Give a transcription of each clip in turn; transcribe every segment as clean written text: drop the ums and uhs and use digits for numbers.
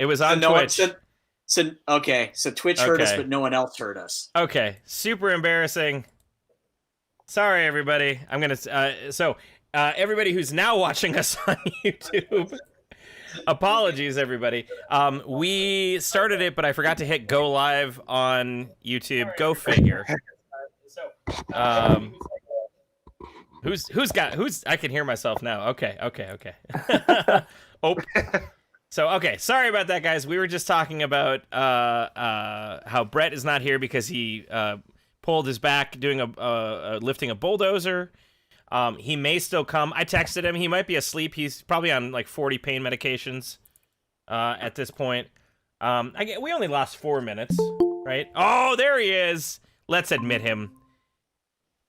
It was So on no one Twitch. so Twitch heard us, Okay. but no one else heard us. Okay. Super embarrassing. Sorry, everybody. I'm gonna. Everybody who's now watching us on YouTube, apologies, everybody. We started it, but I forgot to hit go live on YouTube. Go figure. Um, who's? I can hear myself now. Okay. Oh. Okay, sorry about that, guys. We were just talking about how Brett is not here because he pulled his back doing lifting a bulldozer. He may still come. I texted him. He might be asleep. He's probably on like 40 pain medications at this point. We only lost 4 minutes, right? Oh, there he is. Let's admit him.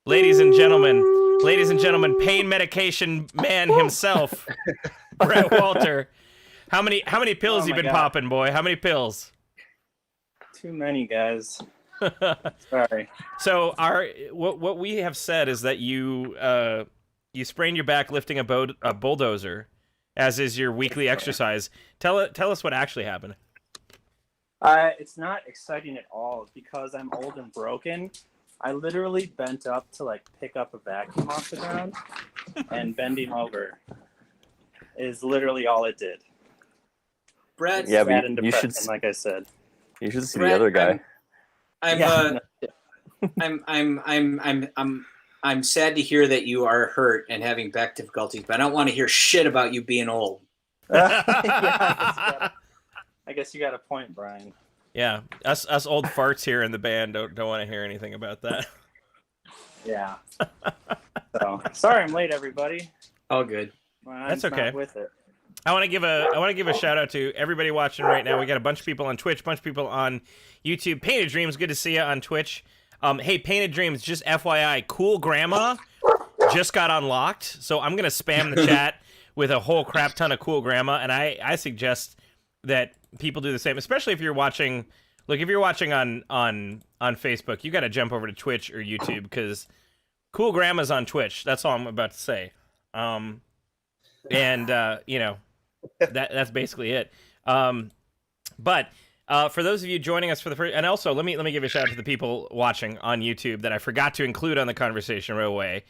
Ladies and gentlemen, pain medication man himself, Brett Walter. How many pills you been popping, boy? How many pills? Too many, guys. Sorry. So what we have said is that you sprained your back lifting a bulldozer, as is your weekly exercise. Tell us what actually happened. It's not exciting at all because I'm old and broken. I literally bent up to like pick up a vacuum off the ground, and bending over is literally all it did. Brett, Yeah, Sad but and you should depressing, like I said. you should see Brett, the other guy. I'm sad to hear that you are hurt and having back difficulties, but I don't want to hear shit about you being old. I guess you got a point, Brian. Yeah, us old farts here in the band don't want to hear anything about that. Yeah. So sorry I'm late, everybody. Oh, good. That's okay. Not with it. I want to give a shout out to everybody watching right now. We got a bunch of people on Twitch, bunch of people on YouTube. Painted Dreams, good to see you on Twitch. Hey, Painted Dreams, just FYI, Cool Grandma just got unlocked, so I'm gonna spam the chat with a whole crap ton of Cool Grandma, and I suggest that people do the same, especially if you're watching. Look, if you're watching on Facebook, you got to jump over to Twitch or YouTube because Cool Grandma's on Twitch. That's all I'm about to say. You know, that's basically it. But for those of you joining us for the first, and also let me give a shout out to the people watching on YouTube that I forgot to include on the conversation right away.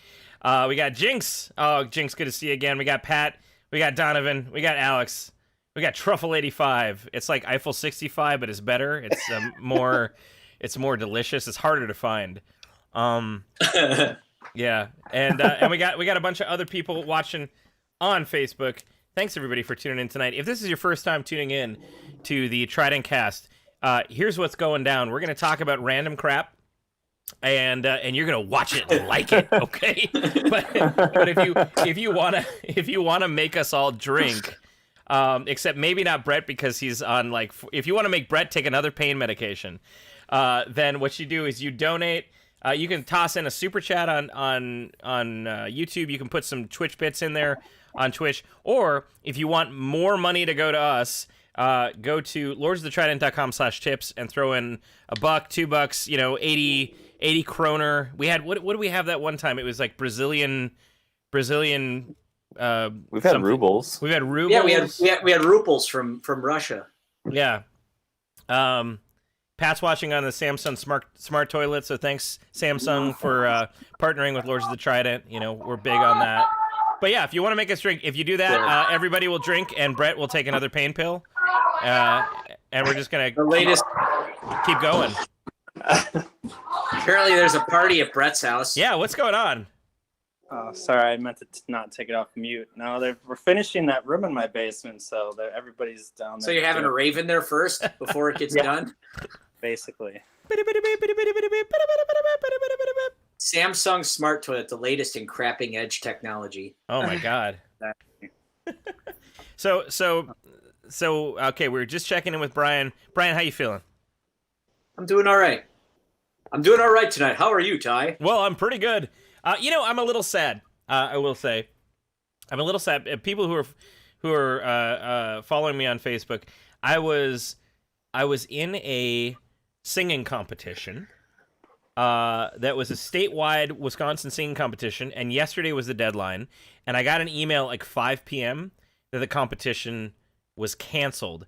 We got Jinx. Oh, Jinx, good to see you again. We got Pat. We got Donovan. We got Alex. We got Truffle 85. It's like Eiffel 65, but it's better. It's it's more delicious. It's harder to find. Yeah, and we got a bunch of other people watching on Facebook. Thanks everybody for tuning in tonight. If this is your first time tuning in to the TRIDENTCast, here's what's going down. We're gonna talk about random crap, and you're gonna watch it and like it, okay? but if you wanna make us all drink, except maybe not Brett because he's on like. If you want to make Brett take another pain medication, then what you do is you donate. You can toss in a super chat on YouTube. You can put some Twitch bits in there on Twitch, or if you want more money to go to us, go to lordsofthetrident.com/tips and throw in $1, $2, 80 kroner. We had what did we have that one time? It was like Brazilian. We've had something. rubles. We've had rubles. Yeah, we had rubles from Russia. Yeah. Pat's watching on the Samsung smart toilet, so thanks Samsung for partnering with Lords of the Trident. We're big on that. But yeah, if you want to make us drink, if you do that, everybody will drink, and Brett will take another pain pill, and we're just gonna keep going. Apparently, there's a party at Brett's house. Yeah, what's going on? Oh, sorry, I meant to not take it off mute. No, we're finishing that room in my basement, so everybody's down there. So you're having a rave in there first before it gets done? Basically. Samsung smart toilet, the latest in crapping edge technology. Oh my god. So okay, we're just checking in with Brian. Brian, how you feeling? I'm doing all right. I'm doing all right tonight. How are you, Ty? Well, I'm pretty good. I'm a little sad. I will say, I'm a little sad. People who are following me on Facebook, I was in a singing competition. That was a statewide Wisconsin singing competition, and yesterday was the deadline. And I got an email at like 5 p.m. that the competition was canceled.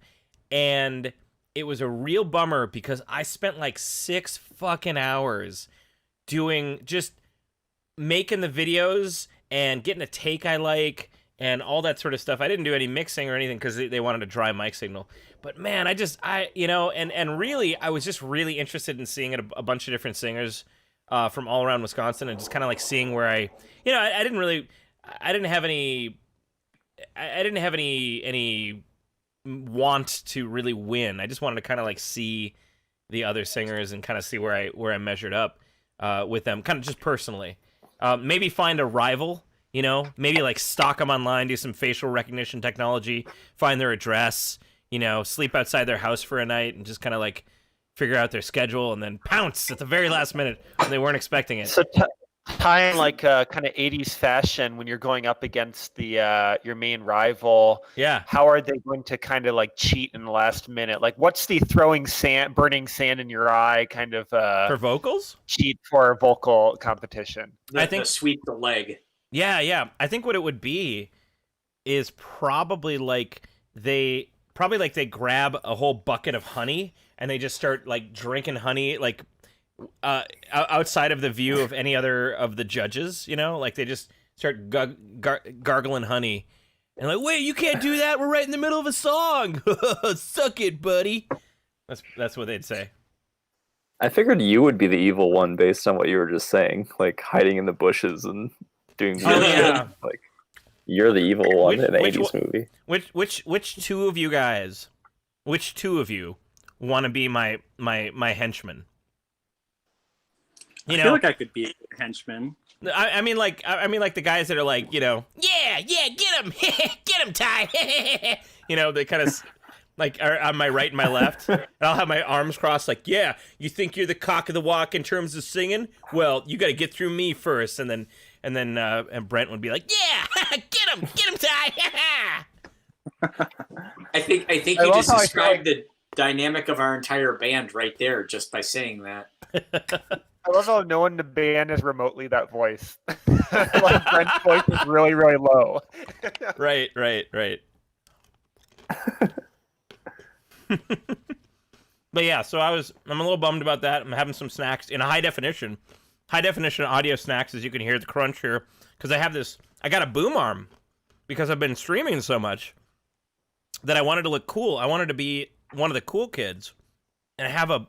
and it was a real bummer because I spent like 6 fucking hours just making the videos and getting a take I like and all that sort of stuff. I didn't do any mixing or anything because they wanted a dry mic signal. But man, and really, I was just really interested in seeing a bunch of different singers from all around Wisconsin, and just kind of like seeing where I didn't have any want to really win. I just wanted to kind of like see the other singers and kind of see where I measured up with them, kind of just personally. Maybe find a rival. Maybe like stalk them online, do some facial recognition technology, find their address, sleep outside their house for a night and just kind of like figure out their schedule and then pounce at the very last minute when they weren't expecting it. So tie in like kind of 80s fashion when you're going up against the your main rival. Yeah. How are they going to kind of like cheat in the last minute? Like what's the burning sand in your eye kind of For vocals? cheat for vocal competition? I think the sweep the leg. Yeah. I think what it would be is probably like they grab a whole bucket of honey and they just start like drinking honey like outside of the view of any other of the judges, like they just start gargling honey and like, wait, you can't do that. We're right in the middle of a song. Suck it, buddy. That's what they'd say. I figured you would be the evil one based on what you were just saying, like hiding in the bushes and doing Oh, yeah. like you're the evil one in an which 80s movie. Which two of you guys, want to be my henchman? I feel like I could be a henchman. I mean like the guys that are like, yeah, get him, get him, Ty. They kind of like are on my right and my left. And I'll have my arms crossed, like, yeah, you think you're the cock of the walk in terms of singing? Well, you got to get through me first, and then Brent would be like, yeah, get him, Ty. I think you just described the dynamic of our entire band right there just by saying that. I love how no one in the band is remotely that voice. Like Brent's voice is really, really low. Right. But yeah, so I'm a little bummed about that. I'm having some snacks in high definition audio snacks, as you can hear the crunch here, because I got a boom arm because I've been streaming so much that I wanted to look cool. I wanted to be one of the cool kids, and I have a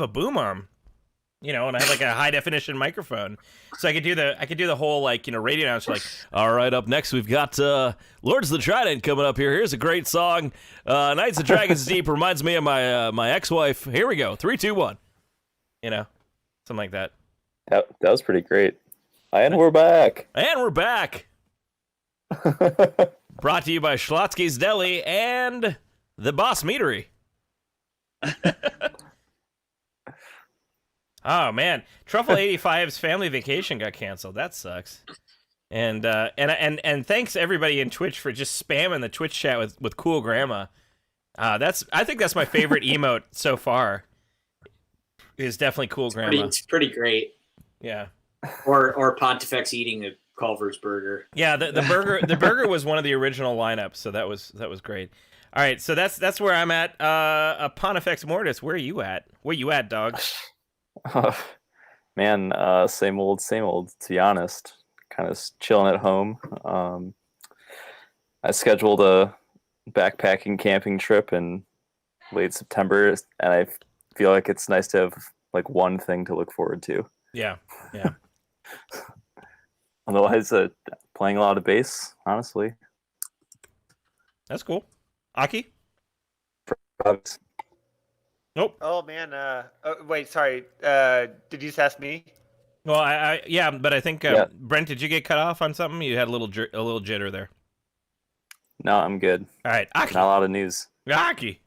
boom arm, and I have like a high definition microphone, so I could do the whole like radio announcer, like, all right, up next we've got Lords of the Trident coming up here. Here's a great song, Knights of Dragons Deep reminds me of my ex-wife. Here we go, 3, 2, 1, something like that. That was pretty great. And we're back. Brought to you by Schlotsky's Deli and the Boss Meadery. Oh man, Truffle 85's family vacation got canceled. That sucks. And thanks everybody in Twitch for just spamming the Twitch chat with Cool Grandma. I think that's my favorite emote so far. Is definitely Cool Grandma. It's pretty great. Yeah. Or Pontifex eating a Culver's burger. Yeah, the burger was one of the original lineups, so that was great. All right, so that's where I'm at. Pontifex Mortis, where are you at? Where you at, dog? Man, same old, to be honest. Kind of chilling at home. I scheduled a backpacking camping trip in late September, and I feel like it's nice to have like one thing to look forward to. Yeah. Otherwise, playing a lot of bass, honestly. That's cool. Aki? Nope. Oh man. Wait, sorry. Did you just ask me? Well, yeah, but I think Brent, did you get cut off on something? You had a little jitter there. No, I'm good. All right, Aki. Not a lot of news. Aki.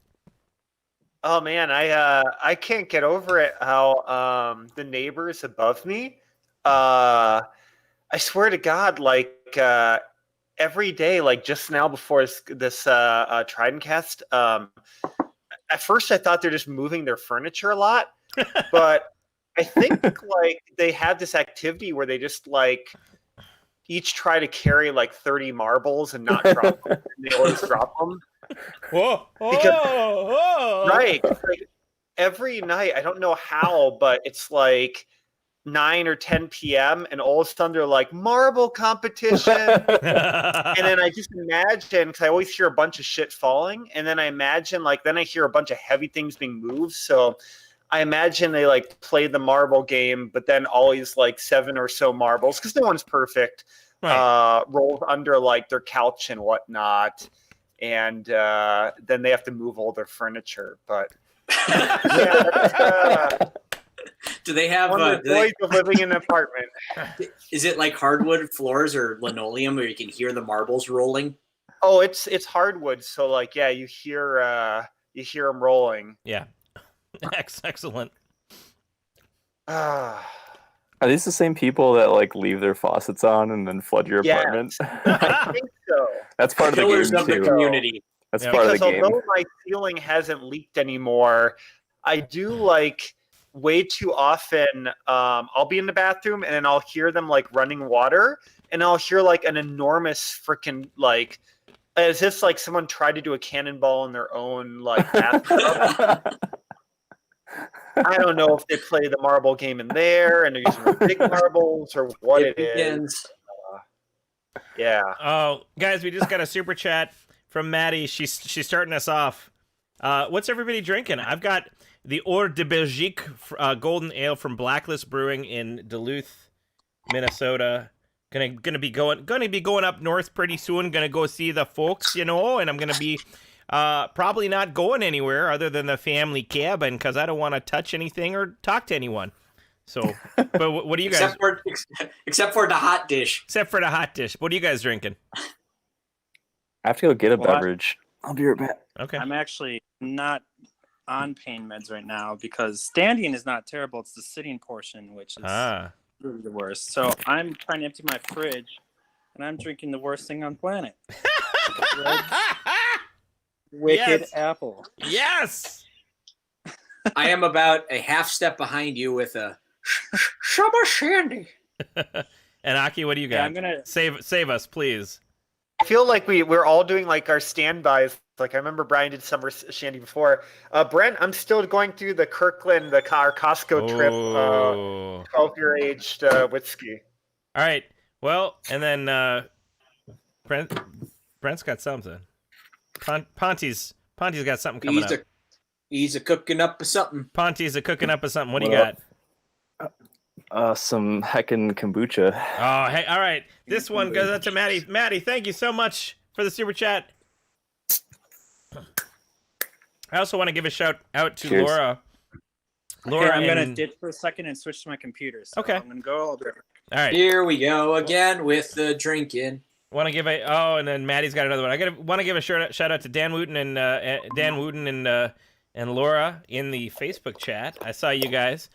Oh man, I can't get over it how the neighbors above me, I swear to God, like every day, like just now before this TRIDENTCast, at first I thought they're just moving their furniture a lot, but I think like they have this activity where they just like each try to carry like 30 marbles and not drop them. And they always drop them. Whoa! Because- Whoa! Right. Like, every night, I don't know how, but it's like 9 or 10 p.m. and all of a sudden they're like marble competition. And then I just imagine, because I always hear a bunch of shit falling, and then I imagine then I hear a bunch of heavy things being moved. So I imagine they like play the marble game, but then always like 7 or so marbles, because no one's perfect, Right. rolled under like their couch and whatnot. And then they have to move all their furniture. But Do they have? one of the joys of living in an apartment. Is it like hardwood floors or linoleum where you can hear the marbles rolling? Oh, it's hardwood, so like you hear them rolling. Yeah. Excellent. Ah. Are these the same people that like leave their faucets on and then flood your Yes. apartment? I think so. That's part of the Pillars game of the too. community. That's Yeah. part of the Because game. although my ceiling hasn't leaked anymore, I do like way too often. I'll be in the bathroom and then I'll hear them like running water, and I'll hear like an enormous freaking like, as if like someone tried to do a cannonball in their own like bathtub. I don't know if they play the marble game in there and they're using the big marbles or what it is. begins. Yeah. Oh, guys, we just got a super chat from Maddie. She's starting us off. What's everybody drinking? I've got the Or de Belgique golden ale from Blacklist Brewing in Duluth, Minnesota. Gonna be going up north pretty soon. Gonna go see the folks, and I'm gonna be probably not going anywhere other than the family cabin because I don't want to touch anything or talk to anyone. So, but what do you guys? Except for the hot dish. Except for the hot dish. What are you guys drinking? I have to go get a Well, beverage. I'll be right back. Okay. I'm actually not on pain meds right now because standing is not terrible. It's the sitting portion, which is really the worst. So I'm trying to empty my fridge, and I'm drinking the worst thing on planet. Wicked Yes. apple. Yes. I am about a half step behind you with a summer shandy. And Aki, what do you got? Yeah, I'm gonna. Save us, please. I feel like we're all doing like our standbys. Like I remember Brian did summer shandy before. Brent, I'm still going through the Kirkland, our Costco trip, Oh. 12-year aged whiskey. All right. Well, and then Brent's got something. Ponty's got something coming up. He's a cooking up something. Ponty's a cooking up of something. What do you What got? Some heckin' kombucha. Oh, hey, all right. This one goes out to Maddie. Maddie, thank you so much for the super chat. I also want to give a shout out to Cheers. Laura. Okay, I'm gonna ditch for a second and switch to my computer. So Okay. I'm gonna go. I'll be right back. All right. Here we go again with the drinking. Want to give and then Maddie's got another one. I want to give a shout out to Dan Wooten and Laura in the Facebook chat. I saw you guys.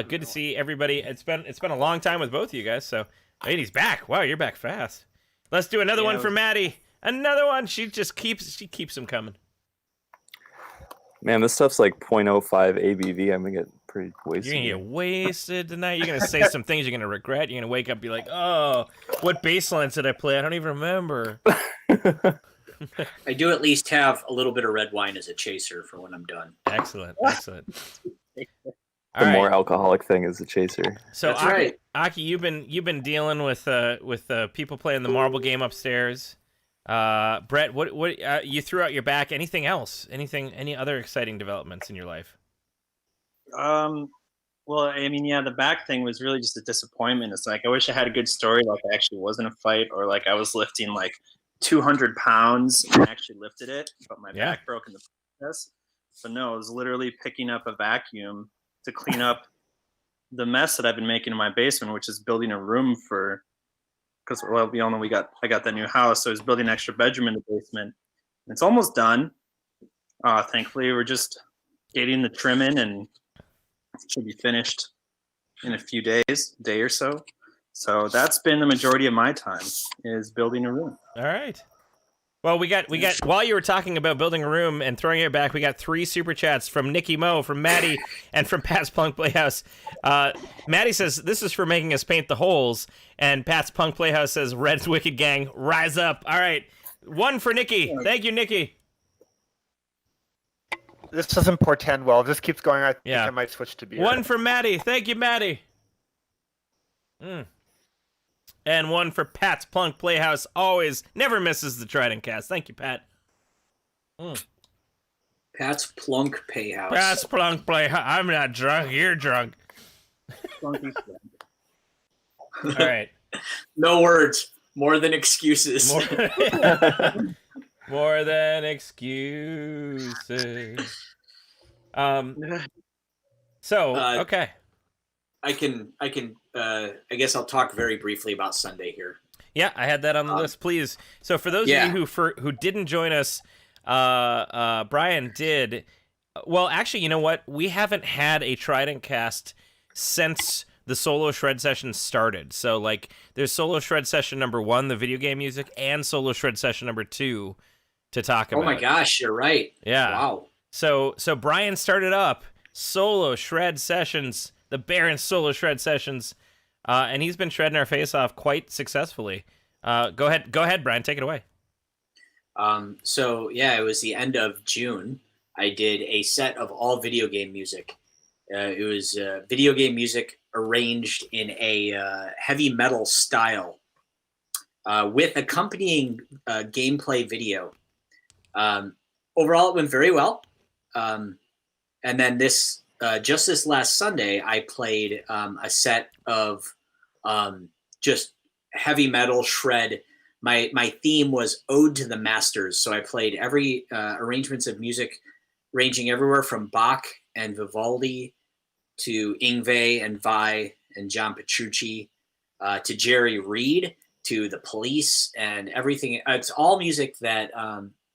Good to see everybody. It's been a long time with both of you guys. So, he's back. Wow, you're back fast. Let's do another one for Maddie. Another one. She keeps them coming. Man, this stuff's like 0.05 ABV. I'm gonna get pretty wasted. You're gonna get wasted tonight. You're gonna say some things you're gonna regret. You're gonna wake up and be like, "Oh, what bass lines did I play? I don't even remember." I do at least have a little bit of red wine as a chaser for when I'm done. Excellent. The All right. more alcoholic thing is the chaser. So That's Aki, right. Aki, you've been dealing with people playing the marble game upstairs. Brett, what you threw out your back? Anything else? Any other exciting developments in your life? Well, I mean, yeah, the back thing was really just a disappointment. It's like I wish I had a good story, like I actually was in a fight, or like I was lifting like 200 pounds and actually lifted it, but my back broke in the process. But no, it was literally picking up a vacuum to clean up the mess that I've been making in my basement, which is building a room for. Because we all know I got that new house, so I was building an extra bedroom in the basement. It's almost done. Thankfully, we're just getting the trim in, and it should be finished in a few days, day or so. So that's been the majority of my time is building a room. All right. Well, we got. While you were talking about building a room and throwing it back, we got 3 super chats from Nikki Mo, from Maddie, and from Pat's Punk Playhouse. Maddie says this is for making us paint the holes, and Pat's Punk Playhouse says Red's Wicked Gang rise up. All right, 1 for Nikki. Thank you, Nikki. this doesn't portend well. If this keeps going, I think Yeah. I might switch to beer. One for Maddie. Thank you, Maddie. And one for Pat's Plunk Playhouse. Always, never misses the Trident cast. Thank you, Pat. Pat's Plunk Playhouse. Pat's Plunk Playhouse. I'm not drunk. You're drunk. All right. No words. More than excuses. More than excuses. So, okay. I guess I'll talk very briefly about Sunday here. Yeah, I had that on the list, please. So for those of you who didn't join us, Brian did. Well, actually, you know what? We haven't had a Trident cast since the solo shred session started. So, like, there's solo shred session number 1, the video game music, and solo shred session number 2 to talk about. Oh my gosh, you're right. Yeah. Wow. So Brian started up solo shred sessions, the Baron solo shred sessions, and he's been shredding our face off quite successfully. Go ahead, Brian, take it away. So yeah, it was the end of June. I did a set of all video game music. It was video game music arranged in a heavy metal style with accompanying gameplay video. Overall, it went very well. And then just this last Sunday, I played a set of just heavy metal shred. My theme was Ode to the Masters. So I played every arrangements of music ranging everywhere from Bach and Vivaldi to Yngwie and Vi and John Petrucci to Jerry Reed to The Police and everything. It's all music that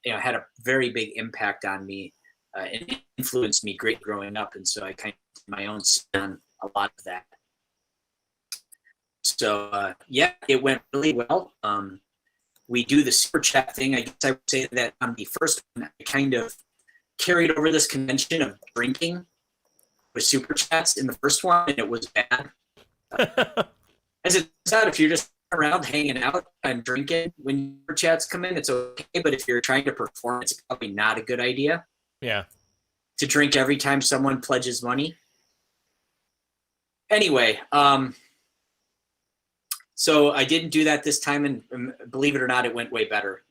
had a very big impact on me and influenced me great growing up. And so I kind of did my own spin on a lot of that. So yeah, it went really well. We do the super chat thing. I guess I would say that on the first one, I kind of carried over this convention of drinking with super chats in the first one, and it was bad. As it turns out, if you're just around hanging out and drinking when super chats come in, it's okay. But if you're trying to perform, it's probably not a good idea. Yeah. To drink every time someone pledges money. Anyway, so I didn't do that this time, and believe it or not, it went way better.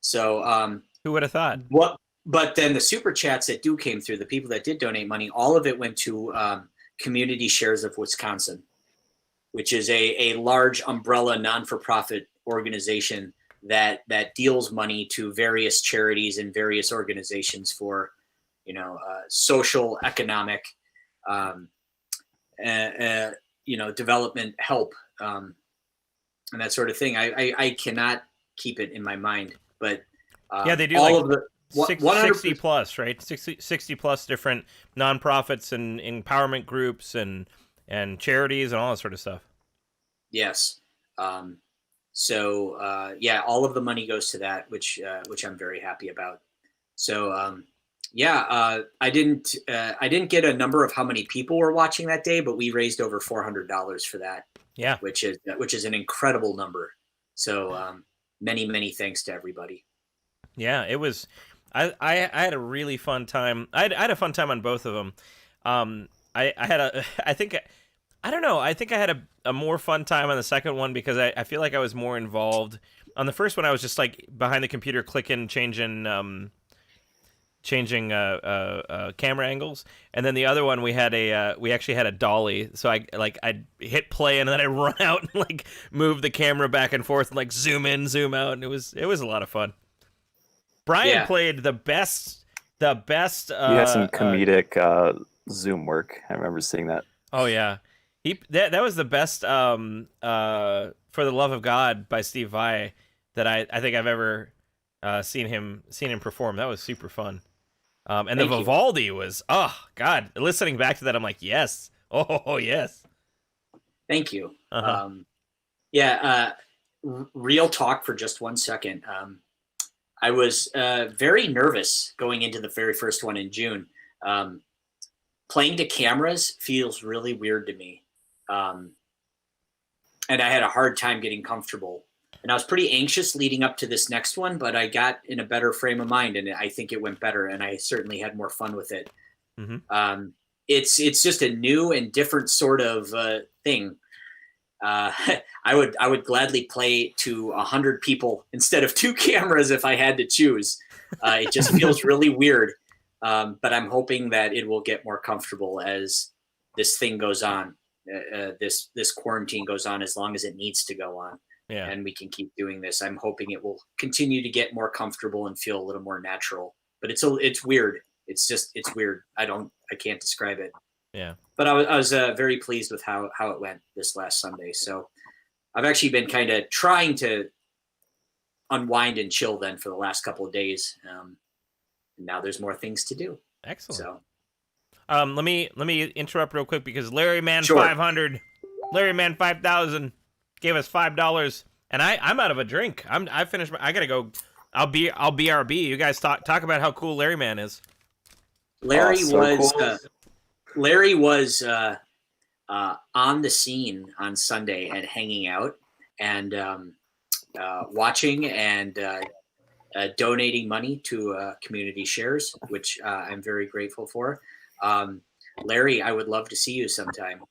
So who would have thought? What? But then the super chats that came through, the people that did donate money, all of it went to Community Shares of Wisconsin, which is a large umbrella non-for-profit organization that deals money to various charities and various organizations for, social, economic, development help. And that sort of thing. I cannot keep it in my mind, but yeah, they do all like of the 60 plus, right? 60 plus different nonprofits and empowerment groups and charities and all that sort of stuff. Yes. So yeah, all of the money goes to that, which I'm very happy about. So I didn't get a number of how many people were watching that day, but we raised over $400 for that. Yeah, which is an incredible number. So many thanks to everybody. Yeah, it was. I had a really fun time. I had a fun time on both of them. I think I had a more fun time on the second one because I feel like I was more involved. On the first one, I was just like behind the computer clicking, changing camera angles, and then the other one we actually had a dolly, so I'd hit play and then I'd run out and like move the camera back and forth and like zoom in, zoom out, and it was a lot of fun. Brian played the best. He had some comedic zoom work. I remember seeing that. Oh yeah, that was the best. For the Love of God by Steve Vai that I think I've ever seen him perform. That was super fun. And the Vivaldi was, oh God, listening back to that, I'm like, yes. Oh, yes. Thank you. Uh-huh. Real talk for just 1 second. I was very nervous going into the very first one in June. Playing to cameras feels really weird to me. And I had a hard time getting comfortable. And I was pretty anxious leading up to this next one, but I got in a better frame of mind, and I think it went better, and I certainly had more fun with it. Mm-hmm. It's just a new and different sort of thing. I would gladly play to 100 people instead of 2 cameras if I had to choose. It just feels really weird, but I'm hoping that it will get more comfortable as this thing goes on. This quarantine goes on as long as it needs to go on. Yeah. And we can keep doing this. I'm hoping it will continue to get more comfortable and feel a little more natural. But it's weird. It's weird. I can't describe it. Yeah. But I was very pleased with how it went this last Sunday. So I've actually been kind of trying to unwind and chill then for the last couple of days. And now there's more things to do. Excellent. So let me interrupt real quick because Larry Man Sure. 500, Larry Man 5000 gave us $5, and I'm out of a drink. I finished. I gotta go. I'll BRB. You guys talk about how cool Larry Man is. Larry so was cool. Larry was on the scene on Sunday and hanging out and watching and donating money to community shares, which I'm very grateful for. Larry, I would love to see you sometime.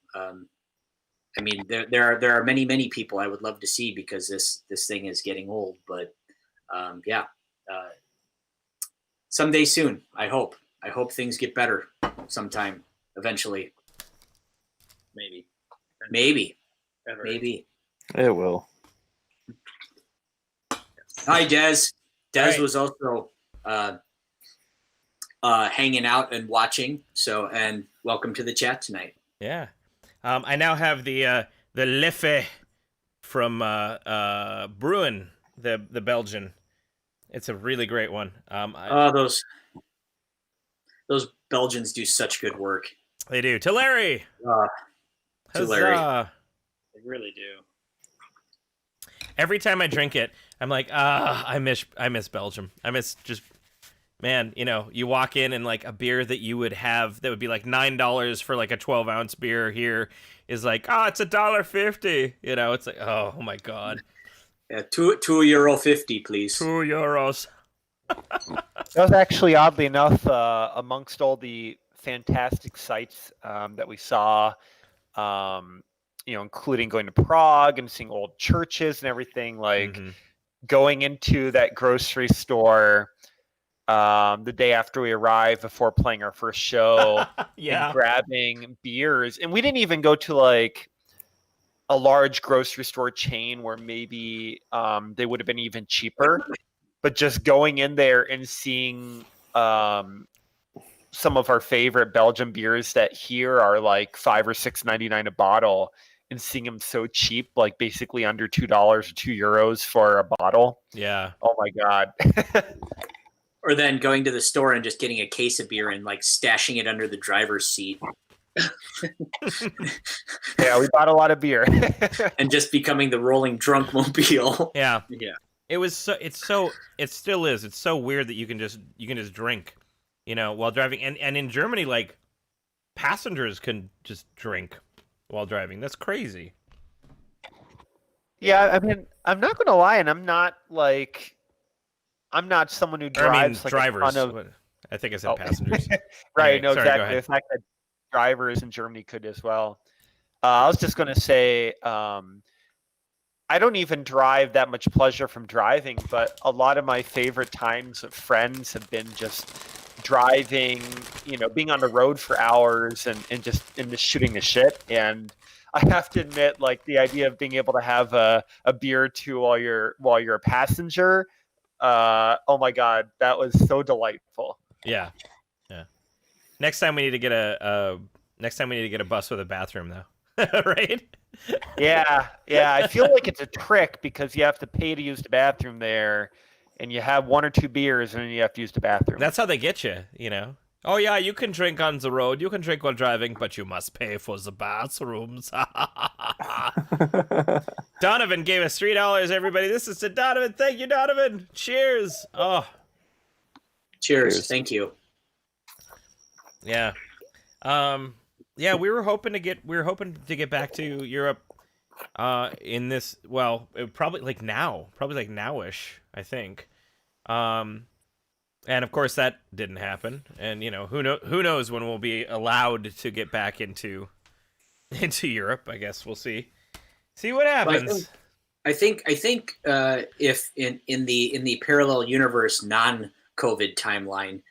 I mean, there are many people I would love to see because this thing is getting old. But someday soon, I hope. I hope things get better sometime eventually. Maybe. Ever. Maybe. It will. Hi, Des. Des Right. was also hanging out and watching. So, and welcome to the chat tonight. Yeah. I now have the Leffe from Bruin, the Belgian. It's a really great one. Those Belgians do such good work. They do. To Larry. To Larry. Huzzah. They really do. Every time I drink it, I'm like, I miss Belgium. I miss just, man, you walk in and like a beer that you would have that would be like $9 for like a 12-ounce beer here is like, it's $1.50. It's like, oh my God. Yeah, €2.50, please. €2. That was actually, oddly enough, amongst all the fantastic sights that we saw, including going to Prague and seeing old churches and everything, like going into that grocery store the day after we arrived before playing our first show and grabbing beers. And we didn't even go to like a large grocery store chain where maybe they would have been even cheaper. But just going in there and seeing some of our favorite Belgian beers that here are like $5 or $6.99 a bottle, and seeing them so cheap, like basically under $2 or €2 for a bottle. Yeah. Oh my God. Or then going to the store and just getting a case of beer and like stashing it under the driver's seat. Yeah, we bought a lot of beer. And just becoming the rolling drunk mobile. Yeah. Yeah. It still is. It's so weird that you can just drink, while driving. And in Germany, like, passengers can just drink while driving. That's crazy. Yeah, I mean, I'm not going to lie, and I'm not someone who drives drivers. a ton of... I think I said passengers. Right, Anyway, no, sorry, go exactly. ahead. The fact that drivers in Germany could as well. I was just going to say, I don't even drive that much pleasure from driving, but a lot of my favorite times with friends have been just driving, being on the road for hours and just shooting the shit. And I have to admit, like, the idea of being able to have a beer or two while you're a passenger, oh my God, that was so delightful. Yeah. Next time we need to get a bus with a bathroom, though. Right? Yeah. I feel like it's a trick because you have to pay to use the bathroom there, and you have 1 or 2 beers, and then you have to use the bathroom. That's how they get you, Oh yeah, you can drink on the road, you can drink while driving, but you must pay for the bathrooms. Donovan gave us $3, everybody. This is to Donovan. Thank you, Donovan. Cheers. Oh. Cheers. Thank you. Yeah. Yeah, we were hoping to get back to Europe in this, well, probably like nowish, I think. And of course that didn't happen. And who knows when we'll be allowed to get back into Europe. I guess we'll see what happens. I think if in the parallel universe non-COVID timeline,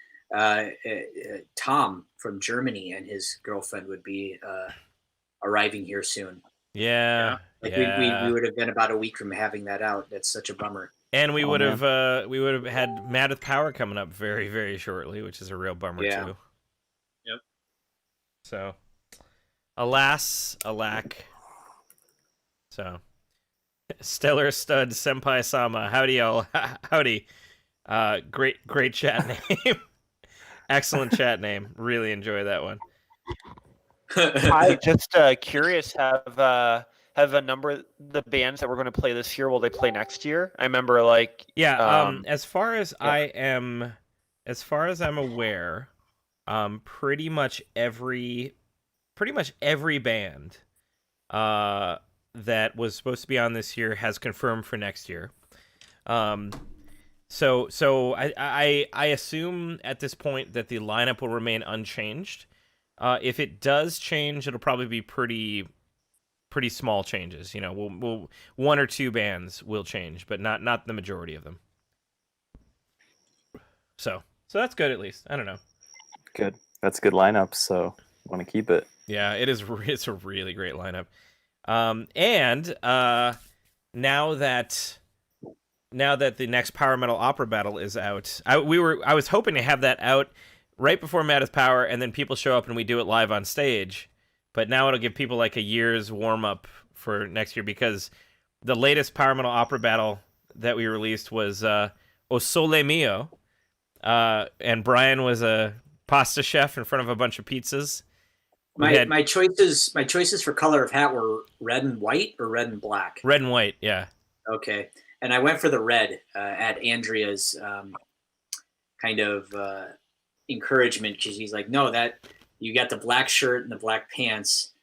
Tom from Germany and his girlfriend would be arriving here soon. Yeah. Like we would have been about a week from having that out. That's such a bummer. And we would have had Mad with Power coming up very, very shortly, which is a real bummer too. Yep. So, alas, alack. So, Stellar Stud Senpai Sama, howdy y'all, howdy. Great chat name. Excellent chat name. Really enjoy that one. I just curious. Have a number of the bands that we're going to play this year? Will they play next year? I remember as far as I'm aware, pretty much every band that was supposed to be on this year has confirmed for next year. So I assume at this point that the lineup will remain unchanged. If it does change, it'll probably be pretty small changes. We'll one or two bands will change, but not the majority of them. So that's good at least. I don't know. Good. That's a good lineup, so want to keep it. Yeah, it is. It's a really great lineup. And now that the next Power Metal Opera Battle is out, I was hoping to have that out right before Mad with Power, and then people show up and we do it live on stage. But now it'll give people like a year's warm up for next year, because the latest Power Metal Opera Battle that we released was O Sole Mio, and Brian was a pasta chef in front of a bunch of pizzas. My choices for color of hat were red and white or red and black. Red and white, yeah. Okay, and I went for the red at Andrea's kind of encouragement, because he's like, no, that you got the black shirt and the black pants.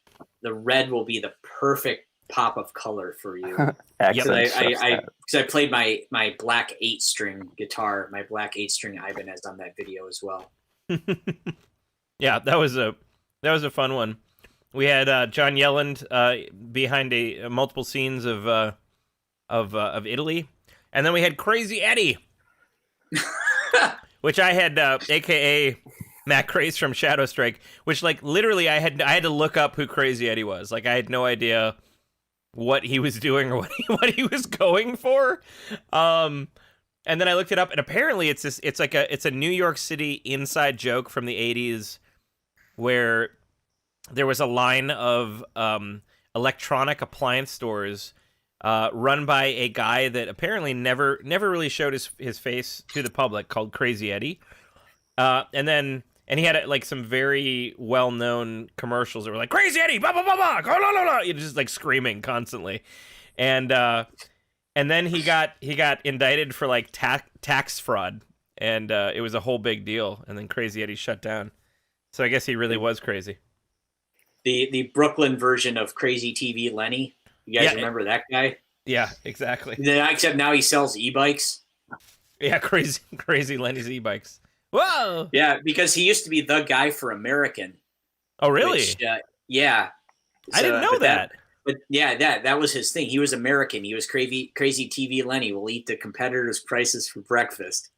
The red will be the perfect pop of color for you. Because I played my black 8-string guitar, my black 8-string Ibanez on that video as well. Yeah, that was a fun one. We had John Yelland behind multiple scenes of Italy, and then we had Crazy Eddie, which I had, AKA Matt Craze from Shadow Strike, which like literally I had to look up who Crazy Eddie was. Like I had no idea what he was doing or what he was going for. And then I looked it up, and apparently it's a New York City inside joke from the 80s where there was a line of electronic appliance stores run by a guy that apparently never really showed his face to the public, called Crazy Eddie. And he had like some very well-known commercials that were like, Crazy Eddie, blah, blah, blah, blah, blah, blah, blah. You're just like screaming constantly. And then he got indicted for like tax fraud, and it was a whole big deal. And then Crazy Eddie shut down. So I guess he really was crazy. The Brooklyn version of Crazy TV Lenny. You guys remember that guy? Yeah, exactly. Except now he sells e-bikes. Yeah, crazy Lenny's e-bikes. Whoa! Yeah, because he used to be the guy for American. Oh, really? Which, yeah. I didn't know that. But yeah, that was his thing. He was American. He was crazy TV Lenny. Will eat the competitors' prices for breakfast.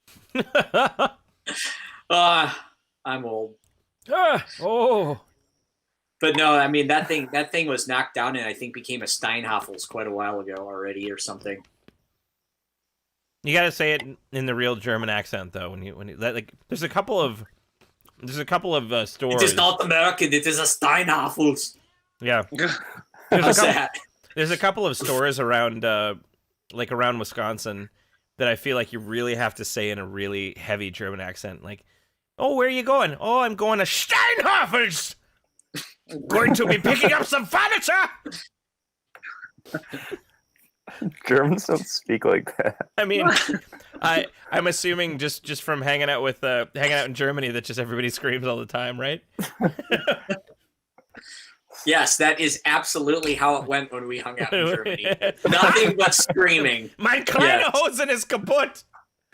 I'm old. Oh. But no, I mean that thing was knocked down and I think became a Steinhoffel's quite a while ago already or something. You got to say it in the real German accent though. When you like, there's a couple of stores. It is not American. It is a Steinhoffel's. Yeah. There's a couple of stores around around Wisconsin that I feel like you really have to say in a really heavy German accent. Like, oh, where are you going? Oh, I'm going to Steinhoffel's. Going to be picking up some furniture. Germans don't speak like that. I mean, I'm assuming just from hanging out in Germany that just everybody screams all the time, right? Yes, that is absolutely how it went when we hung out in Germany. Nothing but screaming. Mein kleine Hosen ist kaputt.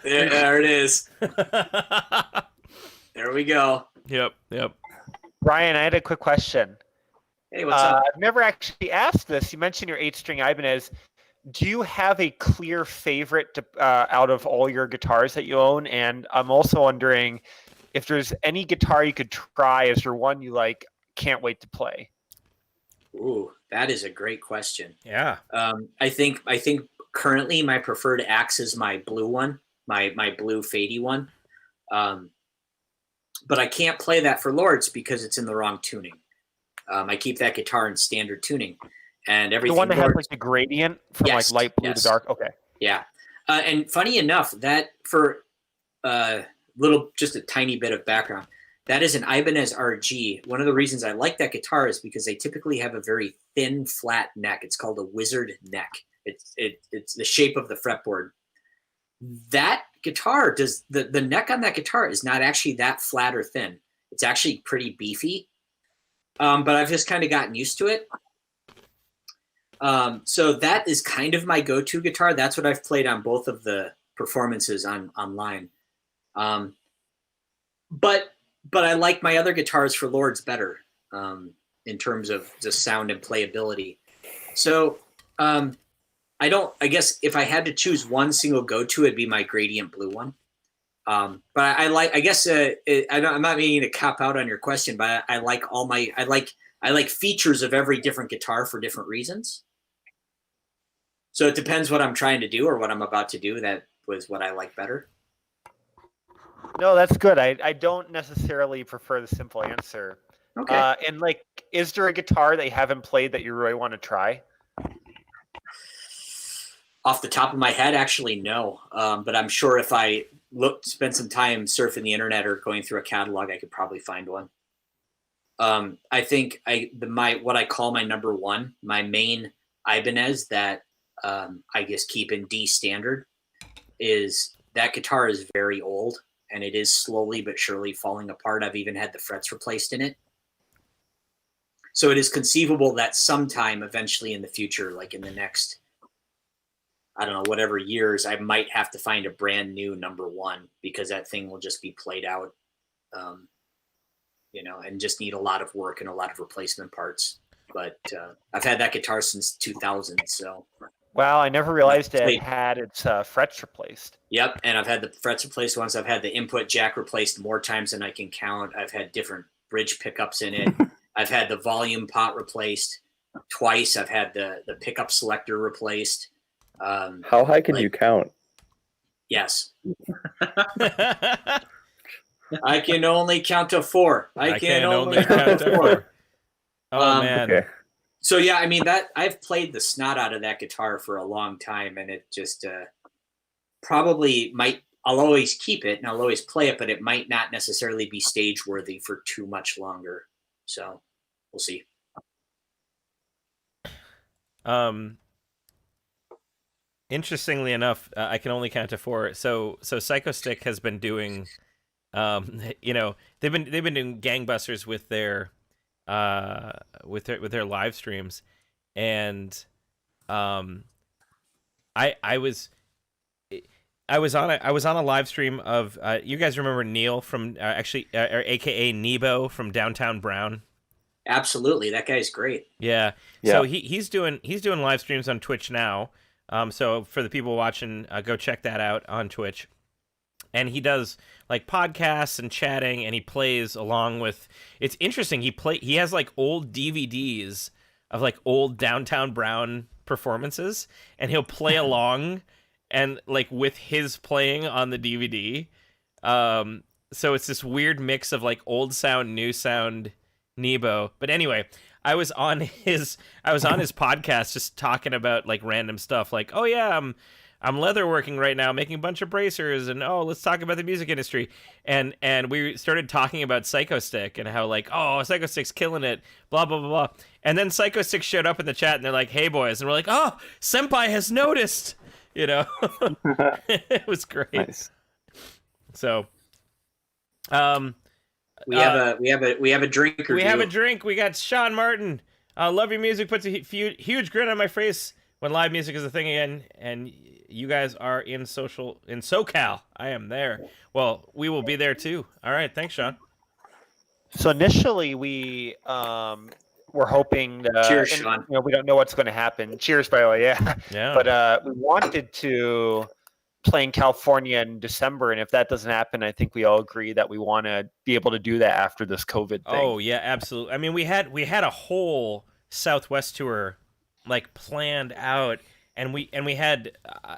There it is. There we go. Yep. Brian, I had a quick question. Hey, what's up? I've never actually asked this. You mentioned your 8-string Ibanez. Do you have a clear favorite out of all your guitars that you own? And I'm also wondering if there's any guitar you could try as your one you like, can't wait to play. Ooh, that is a great question. Yeah. I think currently my preferred axe is my blue one, my blue fadey one. But I can't play that for Lords because it's in the wrong tuning. I keep that guitar in standard tuning, and everything. The one that has like the gradient from like light blue to dark. Okay. Yeah, and funny enough, that for just a tiny bit of background, that is an Ibanez Rg. One of the reasons I like that guitar is because they typically have a very thin, flat neck. It's called a wizard neck. It's the shape of the fretboard. That guitar does the neck on that guitar is not actually that flat or thin. It's actually pretty beefy. But I've just kind of gotten used to it. So that is kind of my go-to guitar. That's what I've played on both of the performances online. But I like my other guitars for Lords better in terms of just sound and playability. So I guess if I had to choose one single go-to, it'd be my gradient blue one. But I'm not meaning to cop out on your question, but I like features of every different guitar for different reasons. So it depends what I'm trying to do or what I'm about to do. That was what I like better. No, that's good. I don't necessarily prefer the simple answer. Okay. And like, is there a guitar that you haven't played that you really want to try? Off the top of my head, actually, no. But I'm sure if I spend some time surfing the internet or going through a catalog, I could probably find one. I think what I call my number one, my main Ibanez that I just keep in D standard, is that guitar is very old and it is slowly but surely falling apart. I've even had the frets replaced in it. So it is conceivable that sometime eventually in the future, like in the next, I don't know, whatever years, I might have to find a brand new number one because that thing will just be played out, and just need a lot of work and a lot of replacement parts. But I've had that guitar since 2000. So. Wow, I never realized it had its frets replaced. Yep, and I've had the frets replaced once. I've had the input jack replaced more times than I can count. I've had different bridge pickups in it. I've had the volume pot replaced twice. I've had the pickup selector replaced. How high can you count? Yes. I can only count to 4. I can only count to 4. Oh, man. Okay. So, yeah, I mean, that I've played the snot out of that guitar for a long time, and it just probably I'll always keep it and I'll always play it, but it might not necessarily be stage worthy for too much longer. So we'll see. Interestingly enough, I can only count to 4. So Psychostick has been doing, they've been doing gangbusters with their live streams, and I was on a live stream of you guys remember Neil from or AKA Nebo from Downtown Brown? Absolutely, that guy's great. Yeah. So he's doing live streams on Twitch now. So for the people watching, go check that out on Twitch. And he does like podcasts and chatting, and he plays along with. It's interesting. He has like old DVDs of like old Downtown Brown performances, and he'll play along and like with his playing on the DVD. So it's this weird mix of like old sound, new sound, Nebo. But anyway, I was on his podcast just talking about like random stuff, like, oh yeah, I'm leatherworking right now, making a bunch of bracers, and let's talk about the music industry. And we started talking about Psychostick and how like, oh, Psychostick's killing it, blah blah blah blah. And then Psychostick showed up in the chat, and they're like, hey boys, and we're like, oh, Senpai has noticed, It was great. Nice. So, we have a drink. We have a drink. We got Sean Martin. Love your music. Puts a huge grin on my face when live music is a thing again. And you guys are in SoCal. I am there. Well, we will be there too. All right. Thanks, Sean. So initially we were hoping Cheers, and, Sean. we don't know what's going to happen. Cheers, by the way. Yeah. Yeah. But we wanted to play in California in December, and if that doesn't happen, I think we all agree that we want to be able to do that after this COVID thing. Oh yeah, absolutely. I mean, we had a whole Southwest tour like planned out, and we had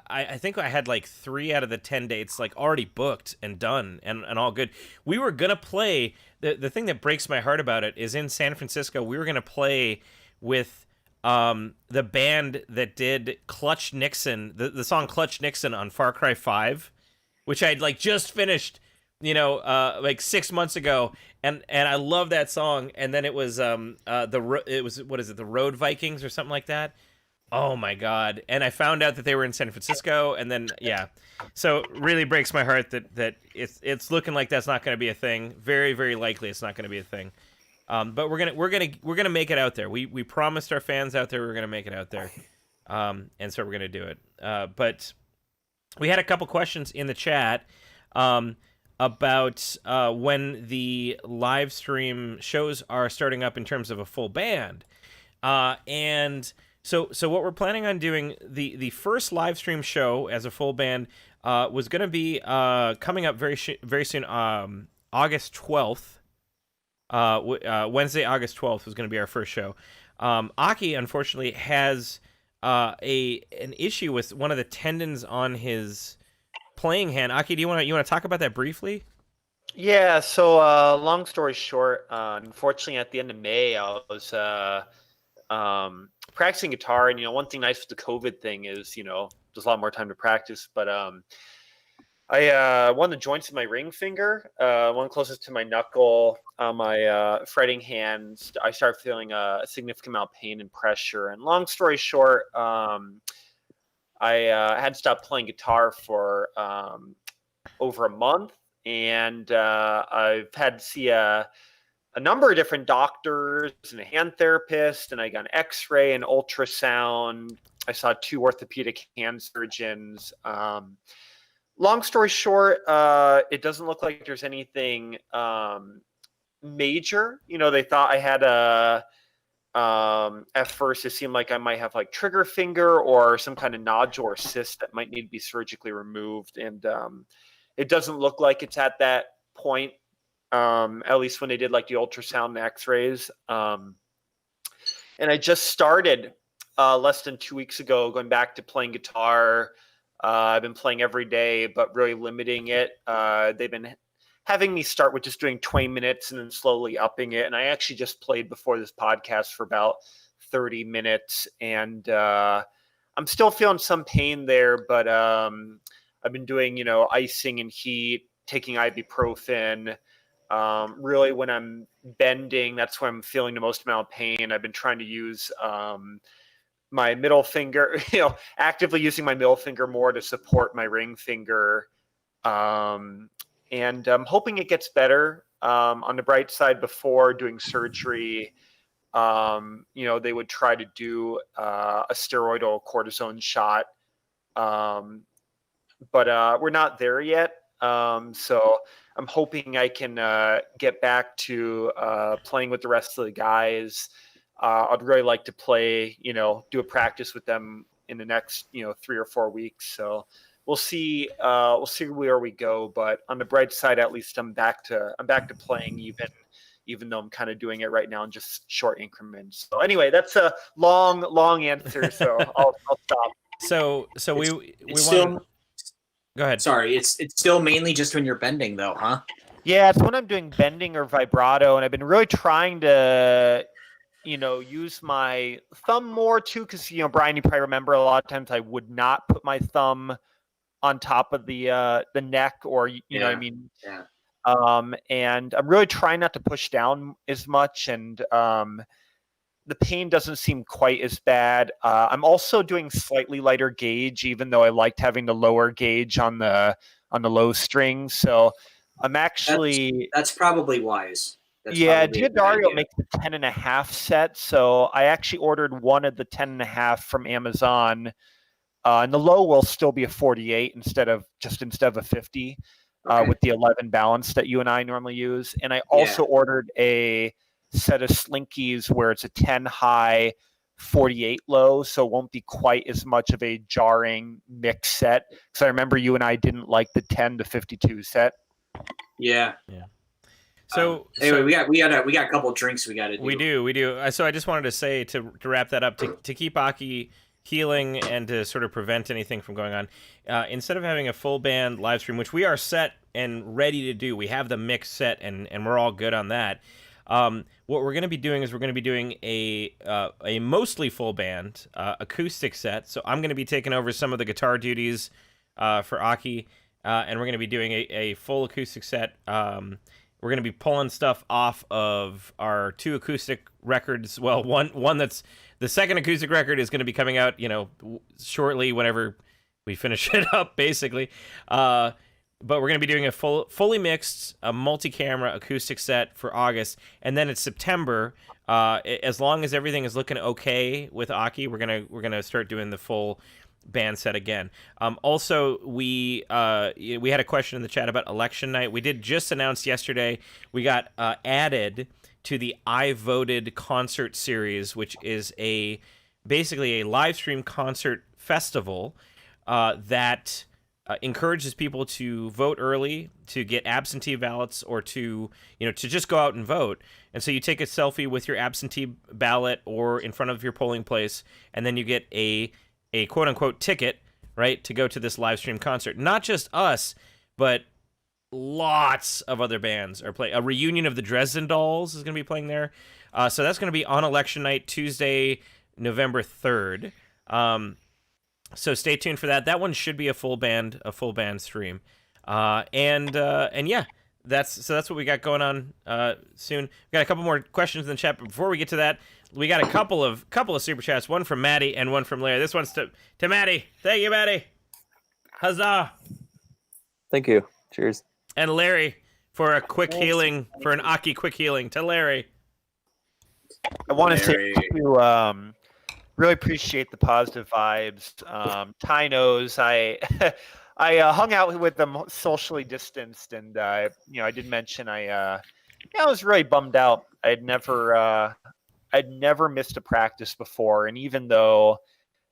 I think I had like 3 out of the 10 dates like already booked and done and all good. We were gonna play. The thing that breaks my heart about it is in San Francisco. We were gonna play with the band that did Clutch Nixon, the song Clutch Nixon on Far Cry 5, which I'd like just finished, like 6 months ago, and I love that song. And then it was the Road Vikings or something like that. Oh my god. And I found out that they were in San Francisco, and then so really breaks my heart that it's looking like that's not going to be a thing. Very, very likely it's not going to be a thing. But we're gonna make it out there. We promised our fans out there we were gonna make it out there, and so we're gonna do it. But we had a couple questions in the chat about when the live stream shows are starting up in terms of a full band, and so what we're planning on doing, the first live stream show as a full band was gonna be coming up very soon, August 12th. Wednesday, August 12th was going to be our first show. Aki, unfortunately, has an issue with one of the tendons on his playing hand. Aki, do you want to talk about that briefly? Yeah. So, long story short, unfortunately, at the end of May, I was practicing guitar, and one thing nice with the COVID thing is there's a lot more time to practice, but I one of the joints of my ring finger, one closest to my knuckle, on my fretting hands, I started feeling a significant amount of pain and pressure. And long story short, I had stopped playing guitar for over a month, and I've had to see a number of different doctors and a hand therapist, and I got an X-ray and ultrasound. I saw 2 orthopedic hand surgeons. Long story short, it doesn't look like there's anything major. They thought I had at first it seemed like I might have like trigger finger or some kind of nodule or cyst that might need to be surgically removed. And it doesn't look like it's at that point, at least when they did like the ultrasound and x-rays. And I just started less than 2 weeks ago going back to playing guitar. I've been playing every day, but really limiting it. They've been having me start with just doing 20 minutes and then slowly upping it. And I actually just played before this podcast for about 30 minutes. And I'm still feeling some pain there, but I've been doing, icing and heat, taking ibuprofen. Really, when I'm bending, that's when I'm feeling the most amount of pain. I've been trying to use my middle finger, actively using my middle finger more to support my ring finger. And I'm hoping it gets better. On the bright side, before doing surgery, they would try to do a steroidal cortisone shot. But we're not there yet. So I'm hoping I can get back to playing with the rest of the guys. I'd really like to play, do a practice with them in the next, 3 or 4 weeks. So we'll see where we go. But on the bright side, at least I'm back to playing, even though I'm kind of doing it right now in just short increments. So anyway, that's a long answer. So I'll stop. So we still, want. Go ahead. Sorry, it's still mainly just when you're bending, though, huh? Yeah, it's when I'm doing bending or vibrato, and I've been really trying to use my thumb more too, because Brian, you probably remember a lot of times I would not put my thumb on top of the neck, or you know what I mean. Yeah. And I'm really trying not to push down as much, and the pain doesn't seem quite as bad. I'm also doing slightly lighter gauge, even though I liked having the lower gauge on the low string. So I'm actually that's probably wise. That's Yeah, probably a good Diodario idea. makes the 10.5 set, so I actually ordered one of the 10.5 from Amazon, and the low will still be a 48 instead of a 50, Okay. with the 11 balance that you and I normally use. And I Yeah. also ordered a set of Slinkies where it's a 10 high, 48 low, so it won't be quite as much of a jarring mix set. Because I remember you and I didn't like the 10 to 52 set. Yeah. So Anyway, so we got a couple drinks we got to do. we do. So I just wanted to say to wrap that up to keep Aki healing and to sort of prevent anything from going on. Instead of having a full band live stream, which we are set and ready to do, we have the mix set and we're all good on that. What we're going to be doing is we're going to be doing a mostly full band acoustic set. So I'm going to be taking over some of the guitar duties for Aki, and we're going to be doing a full acoustic set. We're going to be pulling stuff off of our 2 acoustic records. Well, one that's the second acoustic record is going to be coming out, shortly whenever we finish it up, basically. But we're going to be doing a fully mixed, a multi-camera acoustic set for August, and then it's September. As long as everything is looking okay with Aki, we're gonna start doing the full band set again. Also, we had a question in the chat about election night. We did just announce yesterday we got added to the I Voted concert series, which is basically a live stream concert festival that encourages people to vote early, to get absentee ballots, or to just go out and vote. And so you take a selfie with your absentee ballot or in front of your polling place, and then you get a quote-unquote ticket, right, to go to this live stream concert. Not just us, but lots of other bands are playing. A reunion of the Dresden Dolls is going to be playing there. So that's going to be on election night, Tuesday, November 3rd. So stay tuned for that. That one should be a full band stream. And yeah, that's what we got going on soon. We got a couple more questions in the chat, but before we get to that, we got a couple of super chats, one from Maddie and one from Larry. This one's to Maddie. Thank you, Maddie. Huzzah. Thank you. Cheers. And Larry for a quick healing, for an Aki quick healing to Larry. I want to say to really appreciate the positive vibes. Ty knows I I hung out with them socially distanced, and I did mention I was really bummed out. I'd never missed a practice before, and even though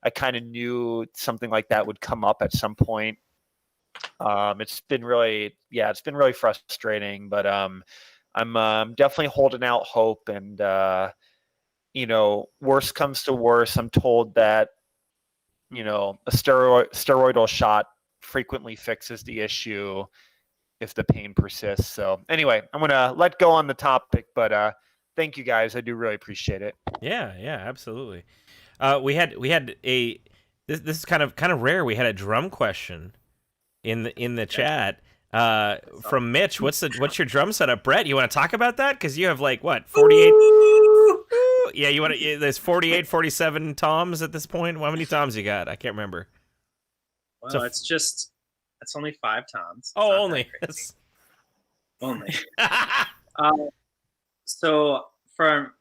I kind of knew something like that would come up at some point, it's been really frustrating. But I'm definitely holding out hope, and worst comes to worst, I'm told that a steroidal shot frequently fixes the issue if the pain persists. So anyway, I'm gonna let go on the topic, but thank you guys. I do really appreciate it. Yeah, absolutely. We had a this is kind of rare. We had a drum question in the chat from Mitch. What's your drum setup, Brett? You want to talk about that? Because you have 48. Yeah, you want to. There's 48, 47 toms at this point. How many toms you got? I can't remember. Well, it's only 5 toms. Oh, only. Only. So for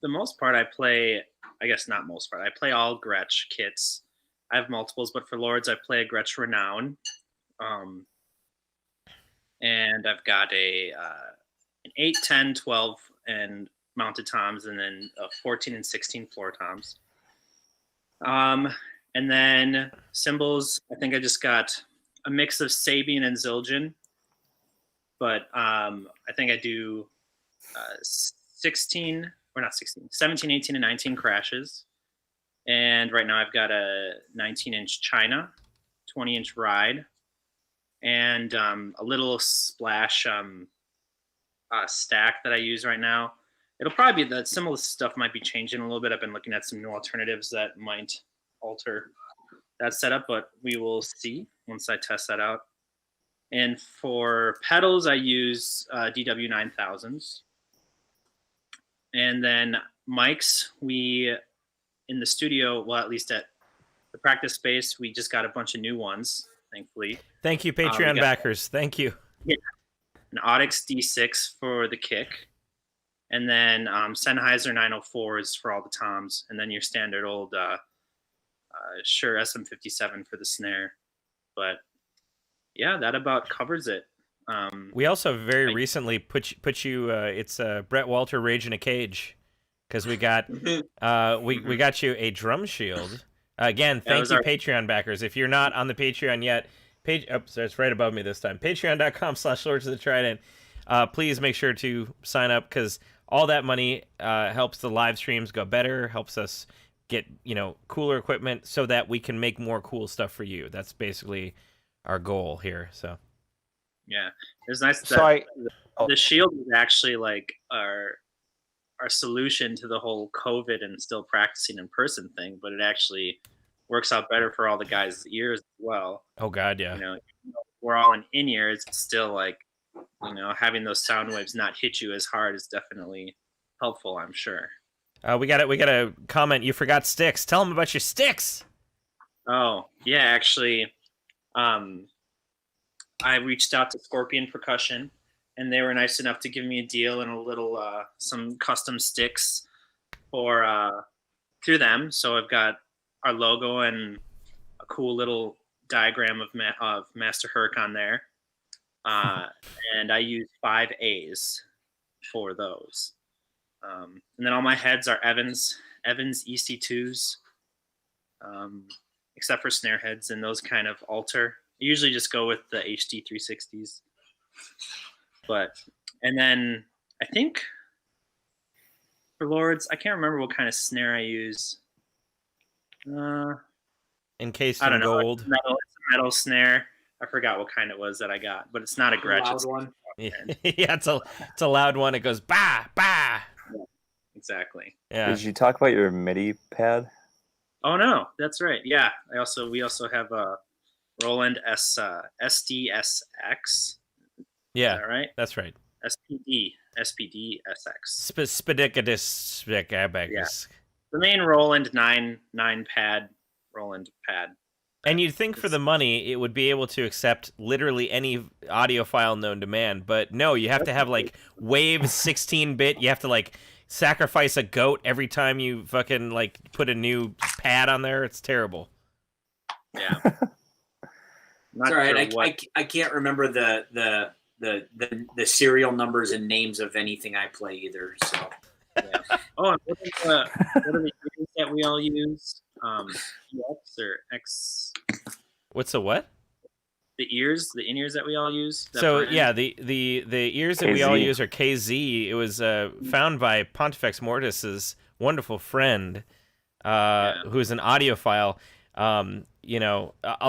the most part, I play all Gretsch kits. I have multiples, but for Lords, I play a Gretsch Renown. And I've got an 8, 10, 12, and mounted toms, and then 14 and 16 floor toms. And then cymbals, I think I just got a mix of Sabian and Zildjian. But I think I do 17, 18, and 19 crashes. And right now I've got a 19-inch China, 20-inch Ride, and a little Splash stack that I use right now. It'll probably be some of the stuff might be changing a little bit. I've been looking at some new alternatives that might alter that setup, but we will see once I test that out. And for pedals, I use DW 9000s. And then mics, we in the studio, well, at least at the practice space, we just got a bunch of new ones, thankfully. Thank you, Patreon backers. Thank you. Yeah, an Audix D6 for the kick, and then Sennheiser 904s for all the toms, and then your standard old Shure SM57 for the snare. But yeah, that about covers it. We also very recently put you. It's Brett Walter Rage in a Cage, because we got we got you a drum shield. Again, thank you, Patreon backers. If you're not on the Patreon yet, it's right above me this time. Patreon.com/Lords of the Trident. Please make sure to sign up, because all that money helps the live streams go better, helps us get cooler equipment so that we can make more cool stuff for you. That's basically our goal here. So. Yeah, it's nice that the shield is actually like our solution to the whole COVID and still practicing in person thing, but it actually works out better for all the guys' ears as well. Oh God, yeah. We're all in ears. It's still like, having those sound waves not hit you as hard is definitely helpful, I'm sure. We got a comment. You forgot sticks. Tell them about your sticks. Oh yeah, actually, I reached out to Scorpion Percussion, and they were nice enough to give me a deal and a little some custom sticks for through them. So I've got our logo and a cool little diagram of Master Herc on there, and I use 5 A's for those. And then all my heads are Evans EC2s, except for snare heads, and those kind of alter. I usually just go with the HD 360s. And then I think for Lords, I can't remember what kind of snare I use. Encased I don't in know. gold. It's a metal snare. I forgot what kind it was that I got, but it's not a Gretsch. Loud one. Yeah, it's a loud one. It goes bah bah. Yeah, exactly. Yeah. Did you talk about your MIDI pad? Oh no, that's right. Yeah, we also have a Roland SDSX. Yeah, Is that right? That's right. SPD SX. Spedicadus. Yeah. The main Roland 9 pad Roland pad. And you'd think for the money it would be able to accept literally any audio file known to man, but no, you have to have like Wave 16-bit. You have to like sacrifice a goat every time you fucking like put a new pad on there. It's terrible. Yeah. It's all right. I can't remember the serial numbers and names of anything I play either. So. Yeah. Oh, and what are the ears that we all use? X or X. What's the what? The in-ears that we all use. So yeah, the ears that we all use are KZ. It was found by Pontifex Mortis's wonderful friend, who's an audiophile. A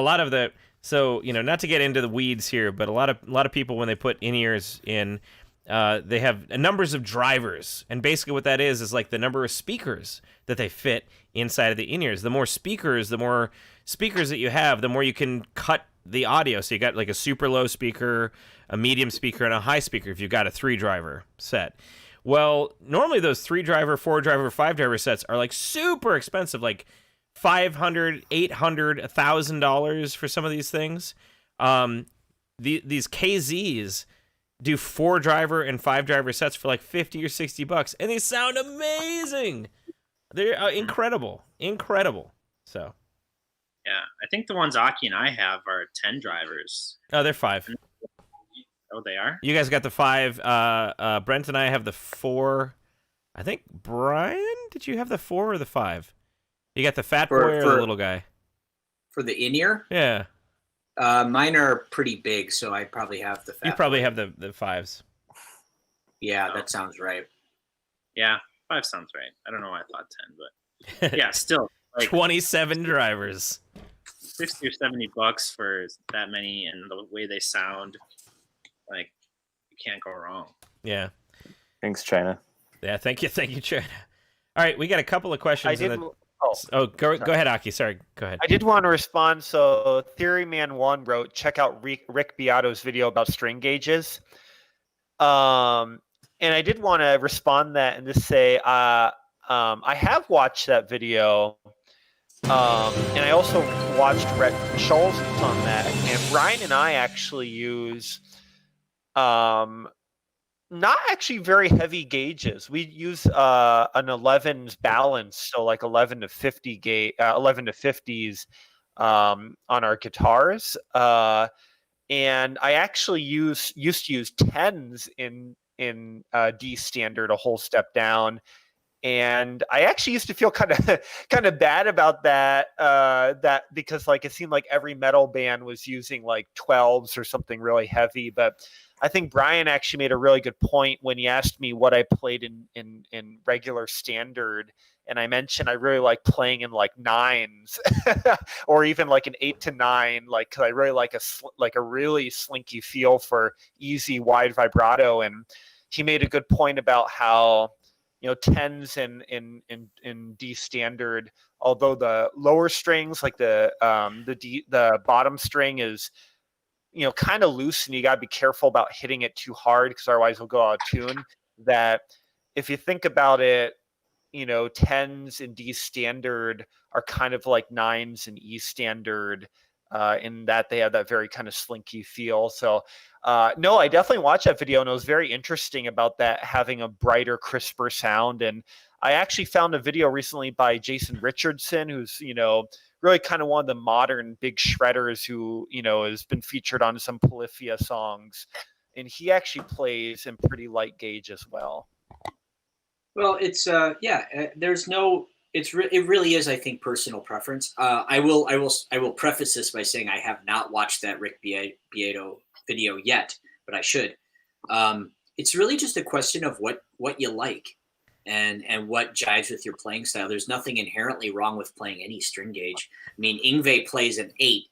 lot of the not to get into the weeds here, but a lot of people when they put in-ears in. They have numbers of drivers, and basically what that is like the number of speakers that they fit inside of the in-ears. The more speakers that you have, the more you can cut the audio. So you got like a super low speaker, a medium speaker, and a high speaker if you've got a 3-driver set. Well, normally those 3-driver, 4-driver, 5-driver sets are like super expensive, like $500, $800, $1,000 for some of these things. These KZs do 4-driver and 5-driver sets for like $50 or $60, and they sound amazing. They're incredible. So, yeah, I think the ones Aki and I have are 10 drivers. Oh, they're 5. Oh, they are? You guys got the 5. Brent and I have the 4. I think Brian, did you have the 4 or the 5? You got the fat boy or the little guy? For the in-ear? Yeah. Mine are pretty big, so I probably have the fat. You probably have the 5s. Yeah, that sounds right. Yeah, 5 sounds right. I don't know why I thought 10, but yeah, still. Like 27 drivers. $60 or $70 for that many, and the way they sound, like, you can't go wrong. Yeah. Thanks, China. Yeah, thank you, China. All right, we got a couple of questions. Go ahead, Aki. Sorry, go ahead. I did want to respond. So Theoryman1 wrote, check out Rick Beato's video about string gauges. And I did want to respond that and just say, I have watched that video. And I also watched Rhett Schulz on that. And Brian and I actually use not actually very heavy gauges. We use an 11's balance, so like 11 to 50 11 to 50s on our guitars. And I actually used to use 10s in D standard, a whole step down. And I actually used to feel kind of bad about that that because like it seemed like every metal band was using like 12s or something really heavy. But I think Brian actually made a really good point when he asked me what I played in regular standard, and I mentioned I really like playing in like 9s or even like an 8 to 9, like 'cause I really like a really slinky feel for easy wide vibrato. And he made a good point about how 10s in D standard, although the lower strings like the bottom string is kind of loose and you got to be careful about hitting it too hard because otherwise it'll go out of tune. That if you think about it, 10s in D standard are kind of like 9s in E standard, in that they have that very kind of slinky feel. So no, I definitely watched that video, and it was very interesting about that having a brighter, crisper sound. And I actually found a video recently by Jason Richardson, who's really kind of one of the modern big shredders who has been featured on some Polyphia songs, and he actually plays in pretty light gauge as well. Well, it's there's no. It really is, I think, personal preference. I will preface this by saying I have not watched that Rick Beato video yet, but I should. It's really just a question of what you like and what jives with your playing style. There's nothing inherently wrong with playing any string gauge. I mean, Yngwie plays an 8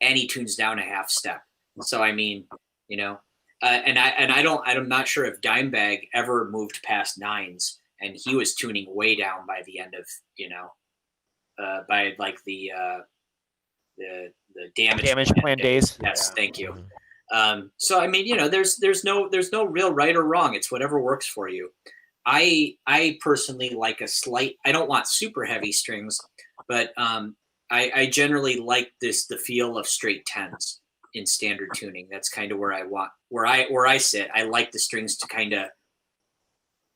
and he tunes down a half step. So I mean, I'm not sure if Dimebag ever moved past 9s, and he was tuning way down by the end of by like the damage plan days. Yes, thank you. So I mean, there's no real right or wrong. It's whatever works for you. I personally like I don't want super heavy strings, but I generally like the feel of straight 10s in standard tuning. That's kind of where I sit. I like the strings to kind of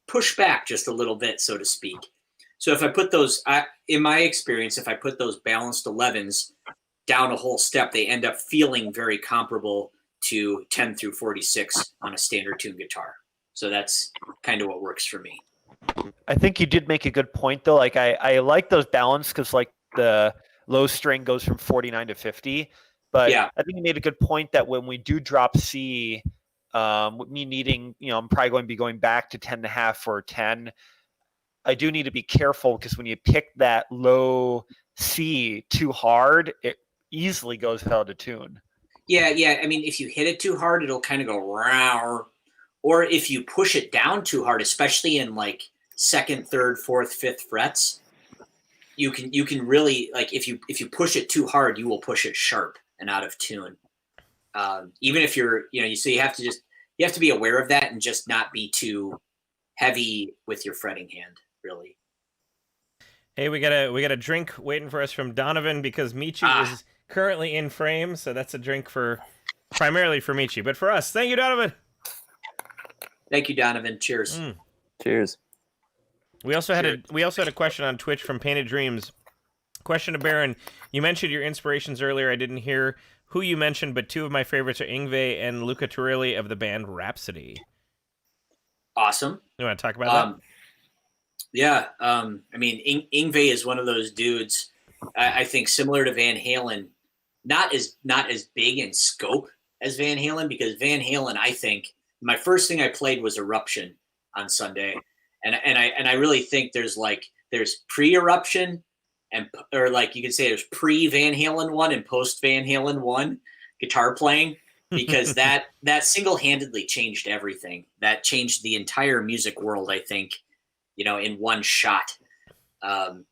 push back just a little bit, so to speak. So if I put those, in my experience, if I put those balanced 11s down a whole step, they end up feeling very comparable to 10 through 46 on a standard tune guitar. So that's kind of what works for me. I think you did make a good point though. Like I like those balanced because like the low string goes from 49 to 50. But yeah, I think you made a good point that when we do drop C, with me needing, I'm probably going to be going back to 10.5 or 10. I do need to be careful because when you pick that low C too hard, it easily goes out of tune. Yeah. I mean, if you hit it too hard, it'll kind of go row. Or if you push it down too hard, especially in like second, third, fourth, fifth frets, you can really, like, if you push it too hard, you will push it sharp and out of tune. Even if you're, so you have to be aware of that and just not be too heavy with your fretting hand, really. Hey, we got a drink waiting for us from Donovan because Michi is currently in frame, so that's a drink primarily for Michi, but for us. Thank you, Donovan. Thank you, Donovan. Cheers. Cheers. We also had a question on Twitch from Painted Dreams. Question to Baron. You mentioned your inspirations earlier. I didn't hear who you mentioned, but two of my favorites are Yngwie and Luca Turilli of the band Rhapsody. Awesome. You want to talk about that? Yeah. I mean, Yngwie is one of those dudes, I think, similar to Van Halen, not as big in scope as Van Halen, because Van Halen, I think, my first thing I played was Eruption on Sunday. And I really think there's pre-Eruption, or like you could say there's pre-Van Halen 1 and post-Van Halen 1 guitar playing, because that single-handedly changed everything. That changed the entire music world, I think, in one shot. One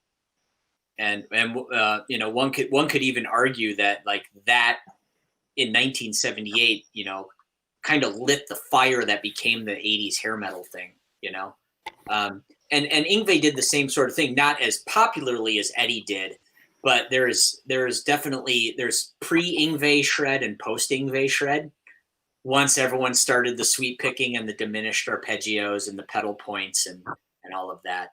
could even argue that like that in 1978, kind of lit the fire that became the 80s hair metal thing, and Yngwie did the same sort of thing, not as popularly as Eddie did, but there's pre-Yngwie shred and post-Yngwie shred. once everyone started the sweep picking and the diminished arpeggios and the pedal points and all of that.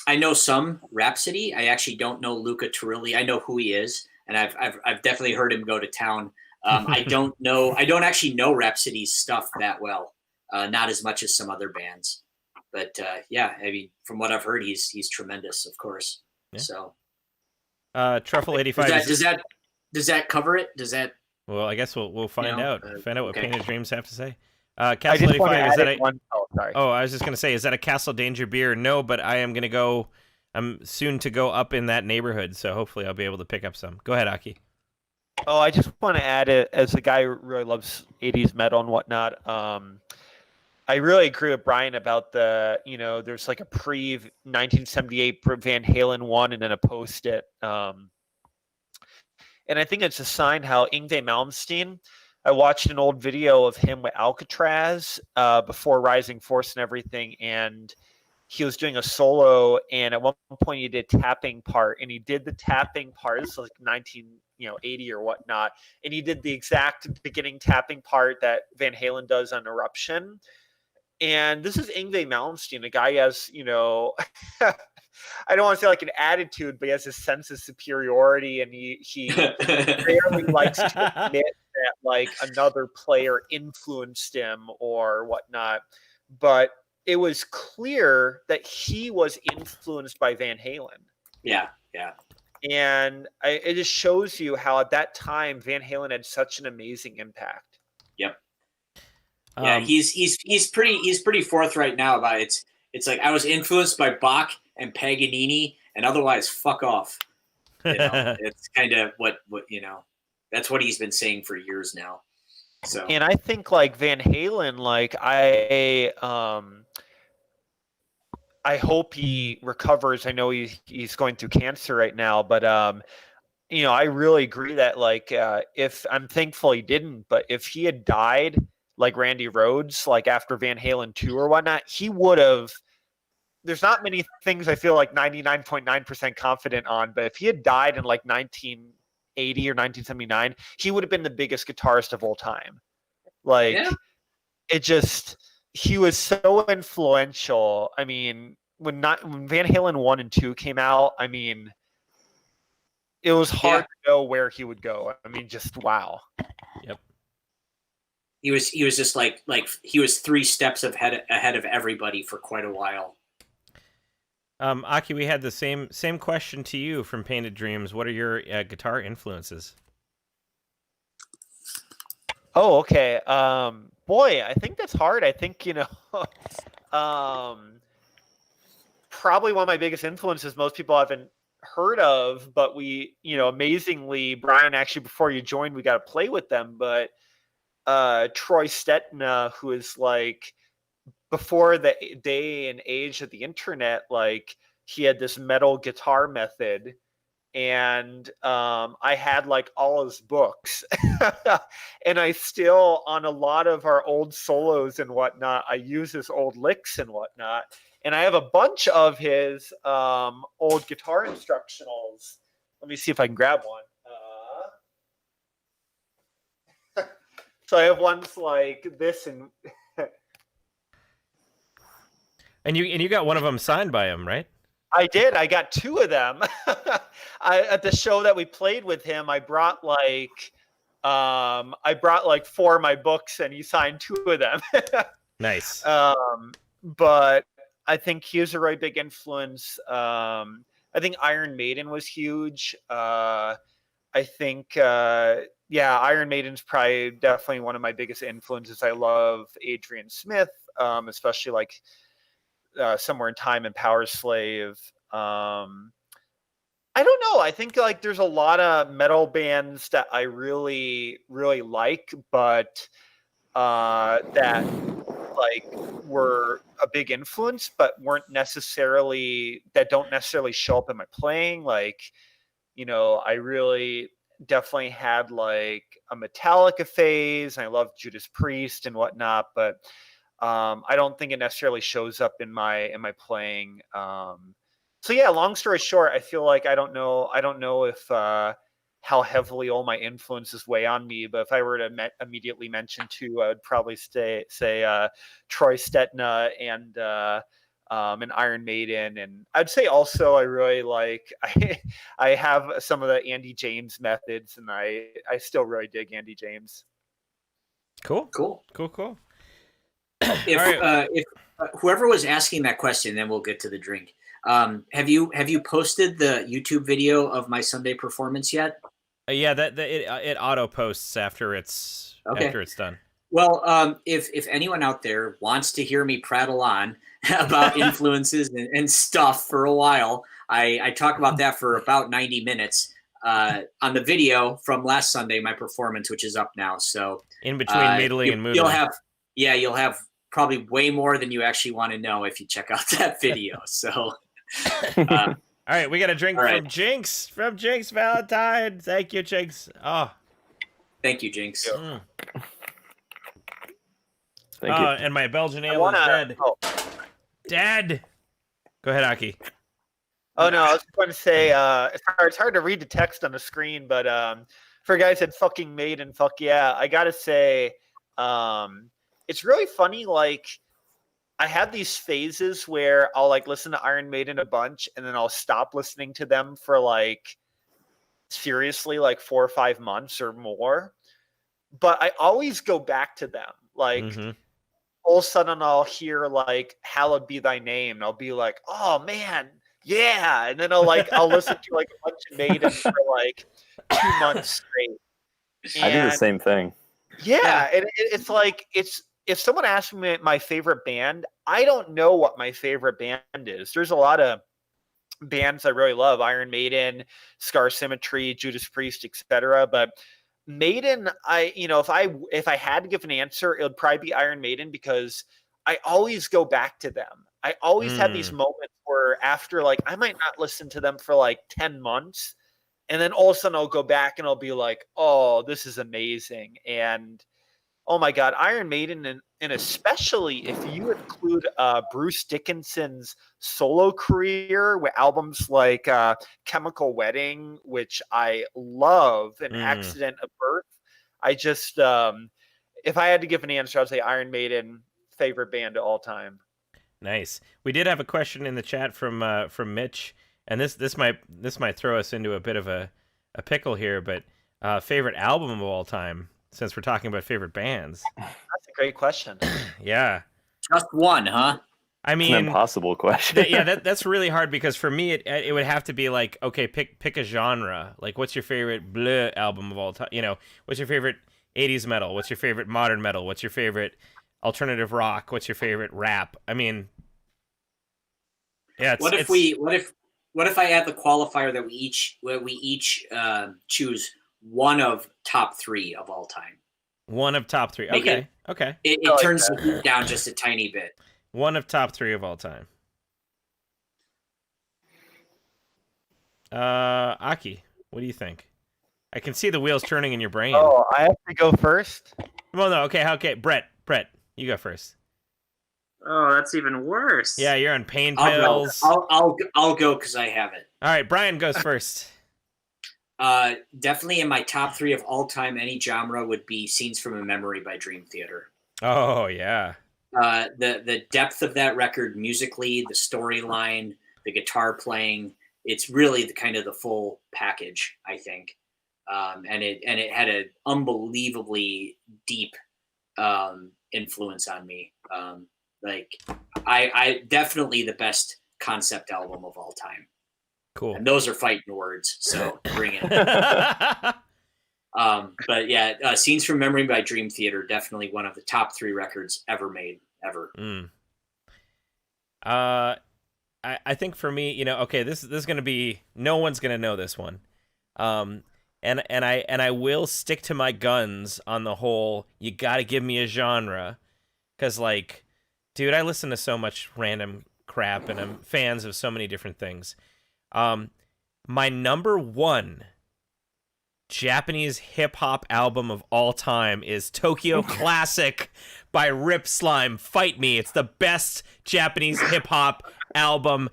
I know some Rhapsody. I actually don't know Luca Turilli. I know who he is, and I've definitely heard him go to town. I don't actually know Rhapsody's stuff that well, not as much as some other bands. But yeah, I mean, from what I've heard, he's tremendous, of course. Yeah. So, Truffle 85. Does that cover it? Does that? Well, I guess we'll find out. Find out what Painted Dreams have to say. Castle 85, is that a... sorry. Oh, I was just going to say, is that a Castle Danger beer? No, but I am going to go... I'm soon to go up in that neighborhood, so hopefully I'll be able to pick up some. Go ahead, Aki. Oh, I just want to add it, as a guy who really loves 80s metal and whatnot, I really agree with Brian about there's like a pre-1978 Van Halen one and then a post-it. And I think it's a sign how Yngwie Malmsteen... I watched an old video of him with Alcatraz before Rising Force and everything, and he was doing a solo, and at one point he did tapping part, and he did the tapping part. This was like 1980 or whatnot, and he did the exact beginning tapping part that Van Halen does on Eruption. And this is Yngwie Malmsteen, a guy who has, I don't want to say like an attitude, but he has a sense of superiority, and he rarely likes to admit that like another player influenced him or whatnot. But it was clear that he was influenced by Van Halen. Yeah. And it just shows you how at that time Van Halen had such an amazing impact. Yep. Yeah, he's pretty forthright now about it. It's like I was influenced by Bach and Paganini, and otherwise, fuck off. It's kind of what that's what he's been saying for years now. So, and I think like Van Halen, like I hope he recovers. I know he's going through cancer right now, but I really agree that like if I'm thankful he didn't, but if he had died like Randy Rhoads, like after Van Halen 2 or whatnot, he would have. There's not many things I feel like 99.9% confident on, but if he had died in like 1980 or 1979, he would have been the biggest guitarist of all time. Like, he was so influential. I mean, when Van Halen 1 and 2 came out, I mean, it was hard to know where he would go. I mean, just wow. Yep. He was just like he was 3 steps ahead of everybody for quite a while. Aki, we had the same question to you from Painted Dreams. What are your guitar influences? Oh, okay. Boy, I think that's hard. I think, probably one of my biggest influences most people haven't heard of, but we, amazingly, Brian, actually, before you joined, we got to play with them, but Troy Stetina, who is like, before the day and age of the internet, like he had this metal guitar method, and I had like all his books, and I still, on a lot of our old solos and whatnot, I use his old licks and whatnot, and I have a bunch of his old guitar instructionals. Let me see if I can grab one. So I have ones like this and. And you got one of them signed by him, right? I did. I got 2 of them. At the show that we played with him, I brought like 4 of my books, and he signed 2 of them. Nice. But I think he was a really big influence. I think Iron Maiden was huge. I think Iron Maiden's probably definitely one of my biggest influences. I love Adrian Smith, especially like. Somewhere in Time and Power Slave. I don't know. I think like there's a lot of metal bands that I really, really like, but that like were a big influence, but don't necessarily show up in my playing. Like, I really definitely had like a Metallica phase, and I love Judas Priest and whatnot, but I don't think it necessarily shows up in my playing. So yeah, long story short, I feel like I don't know if how heavily all my influences weigh on me. But if I were to immediately mention two, I would probably say Troy Stetna and Iron Maiden. And I'd say also I really like I have some of the Andy James methods, and I still really dig Andy James. Cool. If whoever was asking that question, then we'll get to the drink. Have you posted the YouTube video of my Sunday performance yet? Yeah, it auto posts after it's done. Well, if anyone out there wants to hear me prattle on about influences and stuff for a while, I talk about that for about 90 minutes on the video from last Sunday, my performance, which is up now. So in between middling and moodling, you'll have probably way more than you actually want to know if you check out that video. So. All right, we got a drink from Jinx. From Jinx Valentine. Thank you, Jinx. Oh, thank you, Jinx. Thank you. And my Belgian ale is dead. Oh. Dead. Go ahead, Aki. Oh no, I was going to say it's hard to read the text on the screen, but for guys that fucking made and fuck yeah, I gotta say, it's really funny. Like, I have these phases where I'll like listen to Iron Maiden a bunch, and then I'll stop listening to them for like seriously like 4 or 5 months or more. But I always go back to them. Like all of a sudden I'll hear like "Hallowed Be Thy Name," and I'll be like, "Oh man, yeah!" And then I'll listen to like a bunch of Maiden for like 2 months straight. I do the same thing. Yeah, and it's like if someone asks me my favorite band, I don't know what my favorite band is. There's a lot of bands I really love: Iron Maiden, Scar Symmetry, Judas Priest, etc. But Maiden, if I had to give an answer, it would probably be Iron Maiden, because I always go back to them. I always have these moments where after like I might not listen to them for like 10 months, and then all of a sudden I'll go back and I'll be like, "Oh, this is amazing." And oh my God, Iron Maiden, and especially if you include Bruce Dickinson's solo career with albums like Chemical Wedding, which I love, and Accident of Birth. I just, if I had to give an answer, I'd say Iron Maiden, favorite band of all time. Nice. We did have a question in the chat from Mitch, and this might throw us into a bit of a pickle here, but favorite album of all time, since we're talking about favorite bands. That's a great question. Yeah. Just one, huh? I mean, it's an impossible question. that's really hard, because for me it would have to be like, okay, pick a genre. Like, what's your favorite bleh album of all time? You know, what's your favorite 80s metal? What's your favorite modern metal? What's your favorite alternative rock? What's your favorite rap? I mean, yeah. What if I add the qualifier that we each choose one of top 3 of all time? One of top 3. Okay. It turns the heat down just a tiny bit. One of top 3 of all time. Aki, what do you think? I can see the wheels turning in your brain. Oh, I have to go first? Well, no, okay. Brett, you go first. Oh, that's even worse. Yeah, you're on pain pills. I'll go because I have it. All right, Brian goes first. Definitely in my top 3 of all time, any genre, would be Scenes from a Memory by Dream Theater. Oh, yeah. The depth of that record musically, the storyline, the guitar playing, it's really the kind of the full package, I think. And it had an unbelievably deep influence on me. I definitely the best concept album of all time. Cool. And those are fighting words, so bring it. But yeah, Scenes from Memory by Dream Theater, definitely one of the top 3 records ever made, ever. I think for me, okay, this is gonna be, no one's gonna know this one, and I will stick to my guns on the whole. You gotta give me a genre, because like, dude, I listen to so much random crap, and I'm fans of so many different things. My number 1 Japanese hip-hop album of all time is Tokyo Classic by Rip Slime. Fight me. It's the best Japanese hip-hop album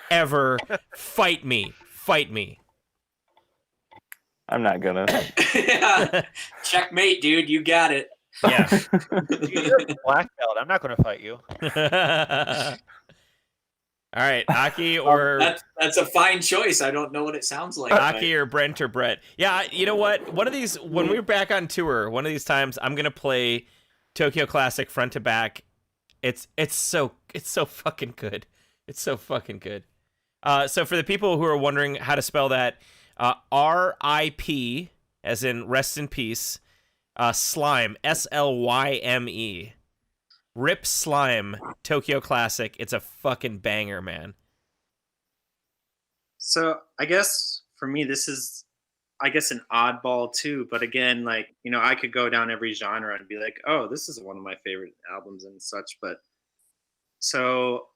ever. Fight me. I'm not gonna. Yeah. Checkmate, dude. You got it. Yeah. Dude, you're a black belt. I'm not going to fight you. All right, Aki or That's a fine choice. I don't know what it sounds like. but- Aki or Brent or Brett. Yeah, you know what? One of these, when we're back on tour, one of these times, I'm gonna play Tokyo Classic front to back. It's so fucking good. It's so fucking good. So for the people who are wondering how to spell that, R-I-P, as in rest in peace, Slime, S-L-Y-M-E. Rip Slime, Tokyo Classic. It's a fucking banger, man. So I guess for me, this is, I guess, an oddball too. But again, like, you know, I could go down every genre and be like, oh, this is one of my favorite albums and such. But so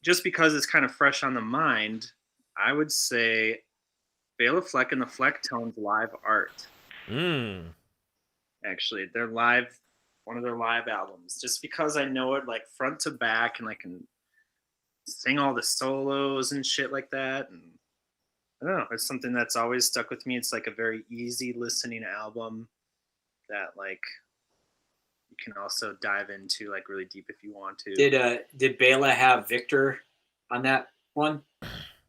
just because it's kind of fresh on the mind, I would say Bela Fleck and the Flecktones live art. Actually, their live, one of their live albums, just because I know it like front to back and I can sing all the solos and shit like that. And I don't know, it's something that's always stuck with me. It's like a very easy listening album that like you can also dive into like really deep if you want to. Did Bela have Victor on that one?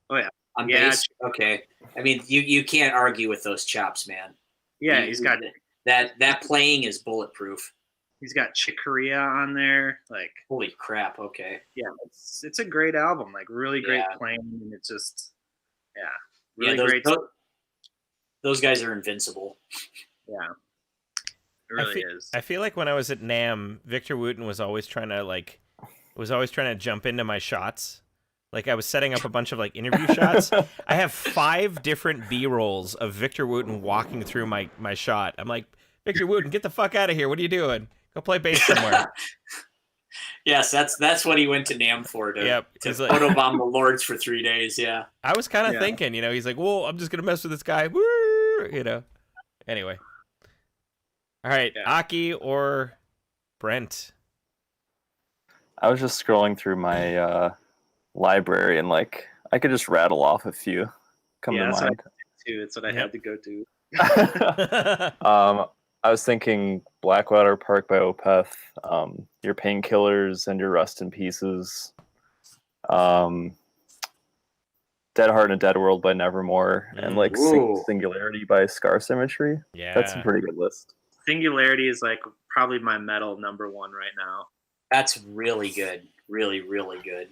Oh yeah. On Yeah, bass? Okay. I mean, you can't argue with those chops, man. Yeah, he's got that playing is bulletproof. He's got Chick Corea on there. Like, holy crap! Okay. Yeah, it's a great album. Like, really great playing, and it's just, really great. Those guys are invincible. Yeah, it really is. I feel like when I was at NAMM, Victor Wooten was always trying to jump into my shots. Like I was setting up a bunch of like interview shots. I have 5 different B-rolls of Victor Wooten walking through my shot. I'm like, Victor Wooten, get the fuck out of here! What are you doing? Go play bass somewhere. Yes, that's what he went to NAMM for. To like, photobomb the Lords for 3 days. Yeah. I was kind of thinking, you know, he's like, well, I'm just gonna mess with this guy. Woo! You know. Anyway. All right, Aki or Brent. I was just scrolling through my library and like I could just rattle off a few come to mind. That's what I had to go to. I was thinking Blackwater Park by Opeth, your Painkillers and your Rust in Pieces, Dead Heart in a Dead World by Nevermore, and like Singularity by Scar Symmetry. Yeah, that's a pretty good list. Singularity is like probably my metal number 1 right now. That's really good. Really, really good.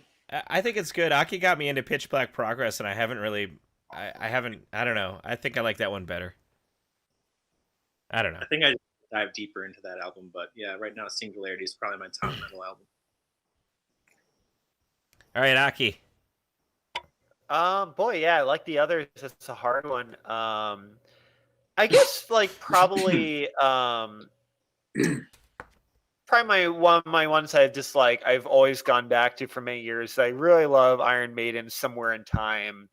I think it's good. Aki got me into Pitch Black Progress, and I haven't really, I don't know. I think I like that one better. I don't know. I think I dive deeper into that album, but yeah, right now Singularity is probably my top metal album. All right, Aki. Boy, yeah, like the others, it's a hard one. I guess like probably probably my ones I just like I've always gone back to for many years. I really love Iron Maiden, Somewhere in Time.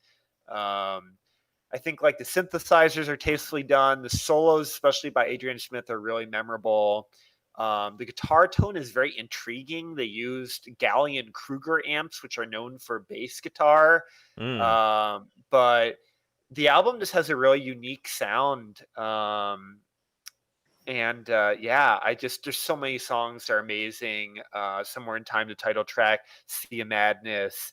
I think like the synthesizers are tastefully done. The solos, especially by Adrian Smith, are really memorable. The guitar tone is very intriguing. They used Gallion Kruger amps, which are known for bass guitar. But the album just has a really unique sound. There's so many songs that are amazing. Somewhere in Time, the title track, Sea of Madness,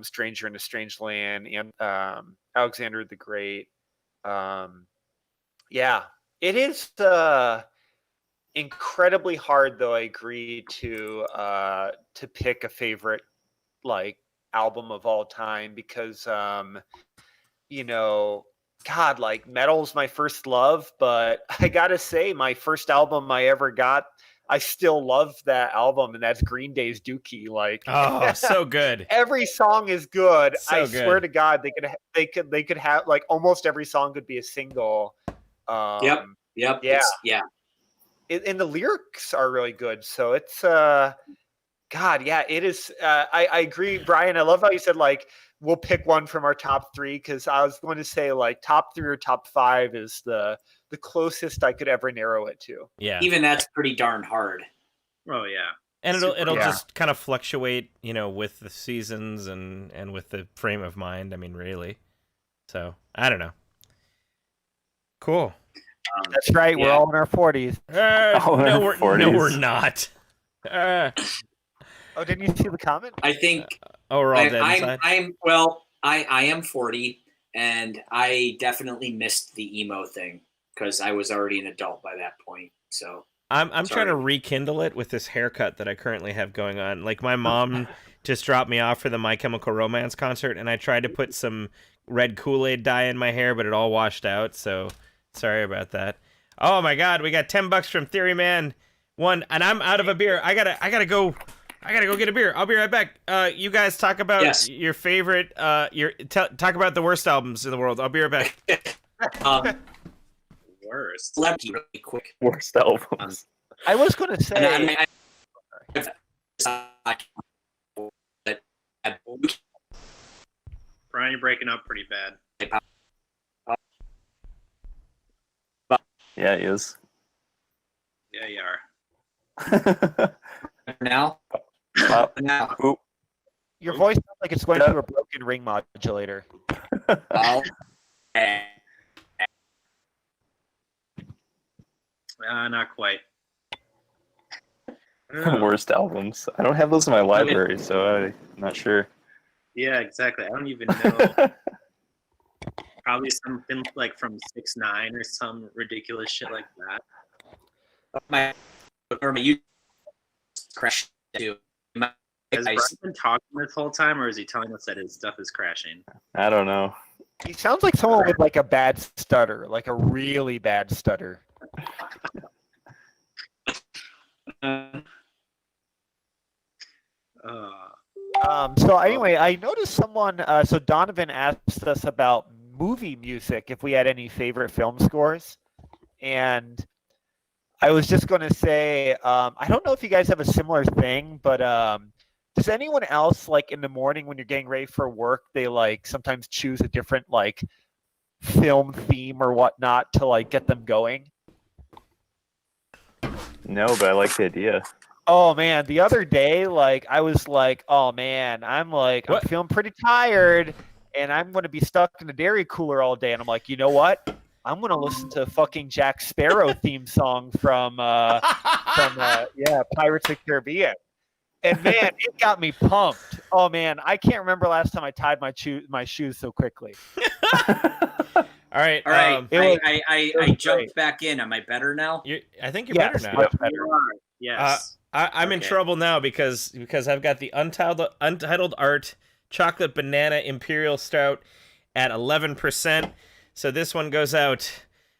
Stranger in a Strange Land, and Alexander the Great. It is incredibly hard, though. I agree to pick a favorite like album of all time because God, like metal's my first love, but I gotta say, my first album I ever got, I still love that album, and that's Green Day's Dookie. Like, oh, so good. Every song is good. So I good. swear to God, they could have like almost every song could be a single. Yep. Yeah. And the lyrics are really good. So it's God, yeah, it is. I agree, Brian. I love how you said like we'll pick one from our top 3 because I was going to say like top 3 or top 5 is the closest I could ever narrow it to. Yeah, even that's pretty darn hard. Oh yeah, and it'll just kind of fluctuate, with the seasons and with the frame of mind. I mean, really. So I don't know. Cool. That's right. We're Yeah. all in our 40s. Oh, No, we're no, 40s. we're not. Oh, didn't you see the comment? I think We're all dead inside. I am 40, and I definitely missed the emo thing because I was already an adult by that point. So I'm trying to Sorry. rekindle it with this haircut that I currently have going on. Like my mom just dropped me off for the My Chemical Romance concert, and I tried to put some red Kool-Aid dye in my hair, but it all washed out. So sorry about that. Oh my God, we got $10 from Theory Man 1, and I'm out of a beer. I gotta go get a beer. I'll be right back. You guys talk about your favorite. Talk about the worst albums in the world. I'll be right back. Worst. Celebrity really quick. Worst albums. I was going to say. Brian, you're breaking up pretty bad. Yeah, he is. Yeah, you are. Now, now. Oop. Your voice sounds like it's going through a broken ring modulator. Oh, Not quite. Worst albums. I don't have those in my library, so I'm not sure. Yeah, exactly. I don't even know. Probably something like from 6ix9ine or some ridiculous shit like that. you crashed too. Has Brian been talking this whole time, or is he telling us that his stuff is crashing? I don't know. He sounds like someone with like a bad stutter, like a really bad stutter. So anyway, I noticed someone. So Donovan asked us about movie music if we had any favorite film scores, and I was just going to say I don't know if you guys have a similar thing, but does anyone else like in the morning when you're getting ready for work, they like sometimes choose a different like film theme or whatnot to like get them going? No, but I like the idea. Oh man, the other day, like I was like, oh man, I'm feeling pretty tired, and I'm gonna be stuck in the dairy cooler all day. And I'm like, you know what? I'm gonna listen to fucking Jack Sparrow theme song from Pirates of the Caribbean. And man, it got me pumped. Oh man, I can't remember last time I tied my shoes so quickly. All right. I jumped back in. Am I better now? I think you're better now. Much better. You are. Yes. I'm in trouble now because I've got the Untitled Art Chocolate Banana Imperial Stout at 11%. So this one goes out.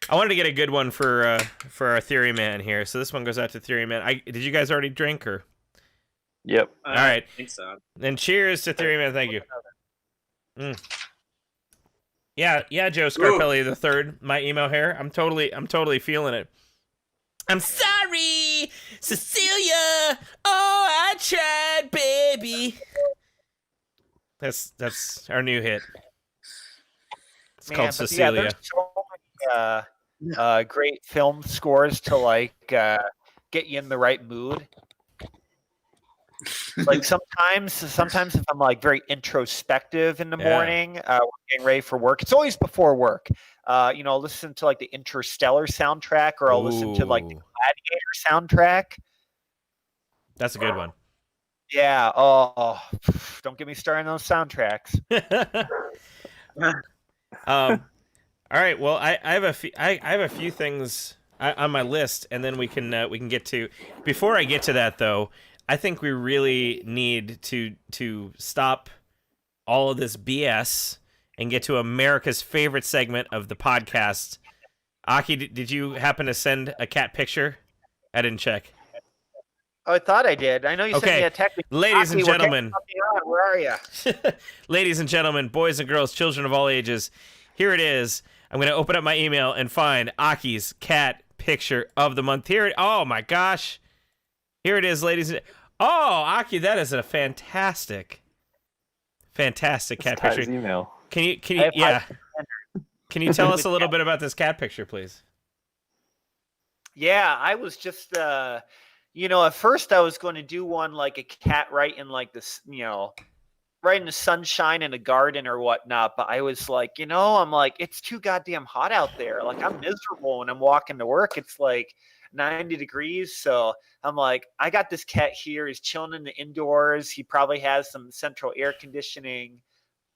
I wanted to get a good one for our Theory Man here. So this one goes out to Theory Man. Did you guys already drink or? Yep. All right. I think so. Then cheers to Theory Man. Thank you. Yeah, Joe Scarpelli the third. My emo hair. I'm totally feeling it. I'm sorry, Cecilia. Oh, I tried, baby. That's our new hit. It's called Cecilia. Yeah, there's so many great film scores to like get you in the right mood. Like sometimes if I'm like very introspective in the morning, getting ready for work, it's always before work. I'll listen to like the Interstellar soundtrack, or I'll listen to like the Gladiator soundtrack. That's a good one. Yeah. Oh, don't get me started on those soundtracks. All right. Well, I have a few things on my list, and then we can get to. Before I get to that, though, I think we really need to stop all of this BS and get to America's favorite segment of the podcast. Aki, did you happen to send a cat picture? I didn't check. Oh, I thought I did. I know you sent me a text. Ladies and gentlemen. Where are you? Ladies and gentlemen, boys and girls, children of all ages, here it is. I'm going to open up my email and find Aki's cat picture of the month. Oh my gosh. Here it is, ladies and oh, Aki, that is a fantastic cat picture. Email. Can you Can you tell us a little bit about this cat picture, please? Yeah, I was just at first I was going to do one like a cat right in like this, right in the sunshine in a garden or whatnot. But I was like, I'm like, it's too goddamn hot out there. Like I'm miserable when I'm walking to work. It's like 90 degrees. So I'm like, I got this cat here. He's chilling in the indoors. He probably has some central air conditioning.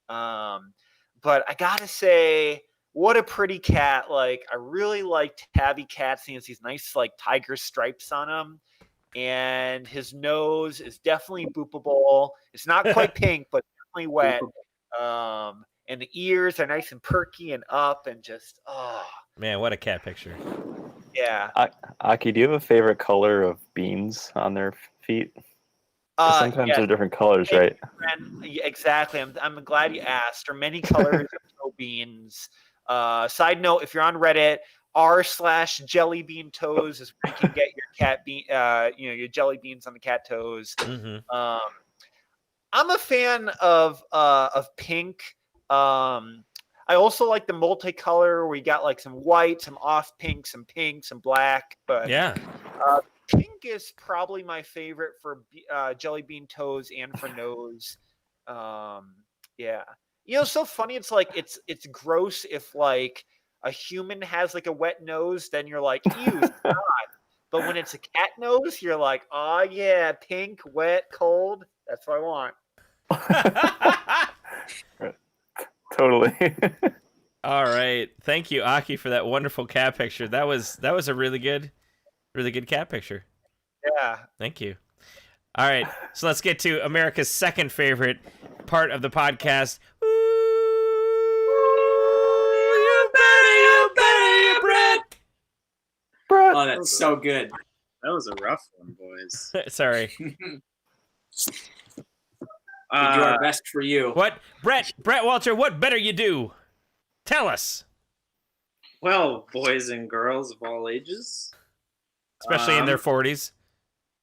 But I gotta say, what a pretty cat. Like I really like tabby cats. He has these nice like tiger stripes on him. And his nose is definitely boopable. It's not quite pink, but definitely wet. And the ears are nice and perky and up and just, Man, what a cat picture. yeah. Aki, do you have a favorite color of beans on their feet? 'Cause sometimes yes. they're different colors, right? Yeah, exactly. I'm glad you asked. There are many colors of toe beans. Side note, if you're on Reddit, r/jelly bean toes is where you can get your cat bean, your jelly beans on the cat toes. Mm-hmm. I'm a fan of pink. I also like the multicolor where you got like some white, some off pink, some black. But Yeah. pink is probably my favorite for jelly bean toes and for nose. Yeah. So funny. It's like it's gross if like a human has like a wet nose, then you're like, ew, it's not. But when it's a cat nose, you're like, oh yeah, pink, wet, cold. That's what I want. Totally. All right. Thank you, Aki, for that wonderful cat picture. That was a really good cat picture. Yeah. Thank you. All right. So let's get to America's second favorite part of the podcast. Ooh, you better, Brett. Oh, that's so good. That was a rough one, boys. Sorry. We do our best for you. What? Brett Walter, what better you do? Tell us. Well, boys and girls of all ages. Especially in their 40s.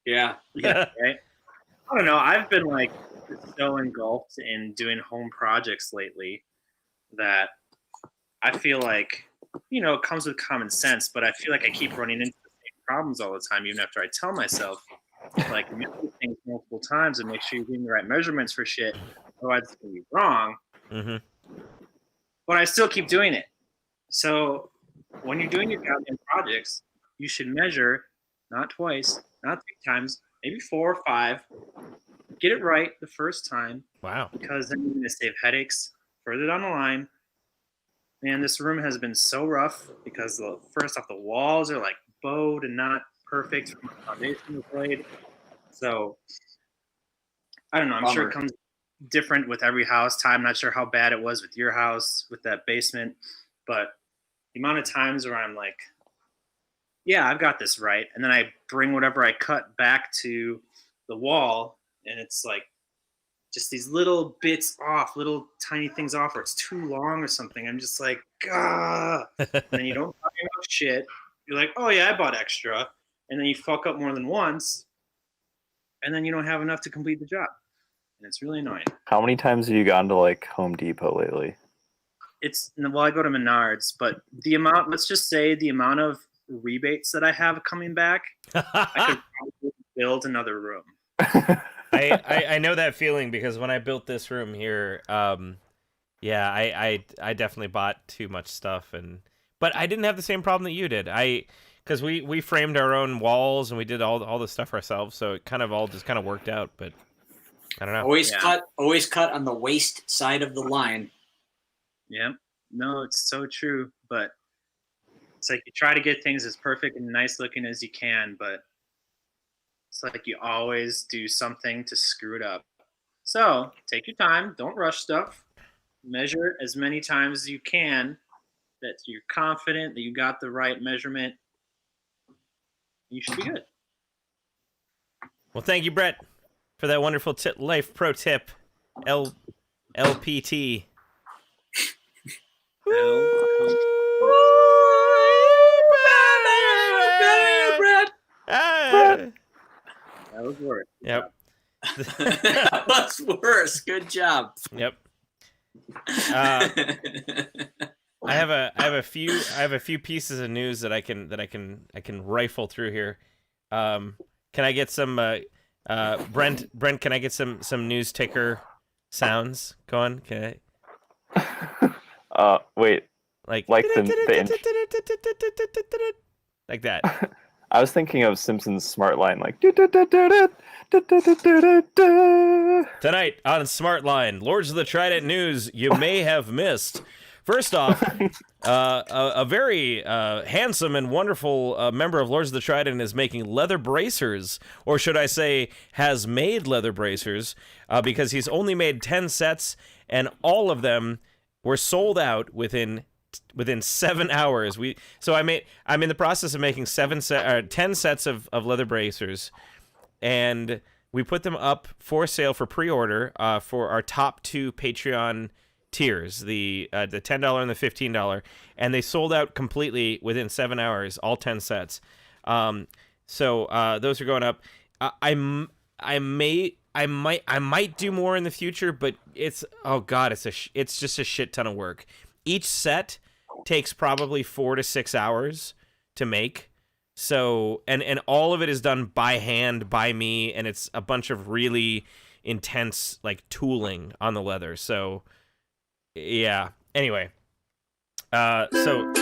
Yeah. Yeah, right? I don't know. I've been like so engulfed in doing home projects lately that I feel like, it comes with common sense, but I feel like I keep running into the same problems all the time, even after I tell myself, like, measure things multiple times and make sure you're getting the right measurements for shit. Otherwise, it's going to be wrong. Mm-hmm. But I still keep doing it. So when you're doing your goddamn projects, you should measure not twice, not 3 times, maybe 4 or 5. Get it right the first time. Wow. Because then you're going to save headaches further down the line. Man, this room has been so rough because first off, the walls are like bowed and not perfect from the foundation was laid. So I don't know. I'm sure it comes different with every house. I'm not sure how bad it was with your house with that basement, but the amount of times where I'm like, yeah, I've got this right, and then I bring whatever I cut back to the wall, and it's like just these little bits off, little tiny things off, or it's too long or something. I'm just like, gah. And then you don't buy enough shit. You're like, oh yeah, I bought extra, and then you fuck up more than once, and then you don't have enough to complete the job, and it's really annoying. How many times have you gone to like Home Depot lately? I go to Menards, but let's just say the amount of rebates that I have coming back, I could probably build another room. I know that feeling because when I built this room here, yeah, I definitely bought too much stuff, but I didn't have the same problem that you did. Because we framed our own walls and we did all the stuff ourselves, so it kind of all just kind of worked out. But I don't know. Always cut on the waist side of the line. Yeah, no, it's so true. But it's like you try to get things as perfect and nice looking as you can, but it's like you always do something to screw it up. So take your time. Don't rush stuff. Measure as many times as you can that you're confident that you got the right measurement. You should be good. Well, thank you, Brett, for that wonderful life pro tip. LPT. That was worse. Yep. That was worse. Good job. Yep. I have a few pieces of news that I can rifle through here. Can I get some Brent? Can I get some news ticker sounds going? Okay. Wait, Like the like that. I was thinking of Simpsons Smart Line, like. Tonight on Smart Line, Lords of the Trident news you may have missed. First off, a very handsome and wonderful member of Lords of the Trident is making leather bracers, or should I say, has made leather bracers, because he's only made 10 sets, and all of them were sold out within 7 hours. I'm in the process of making 10 sets of leather bracers, and we put them up for sale for pre-order for our top 2 Patreon tiers, the $10 and the $15, and they sold out completely within 7 hours, all 10 sets. So those are going up. I might do more in the future, but it's just a shit ton of work. Each set takes probably 4 to 6 hours to make. So, and all of it is done by hand by me, and it's a bunch of really intense like tooling on the leather. So, yeah. Anyway, so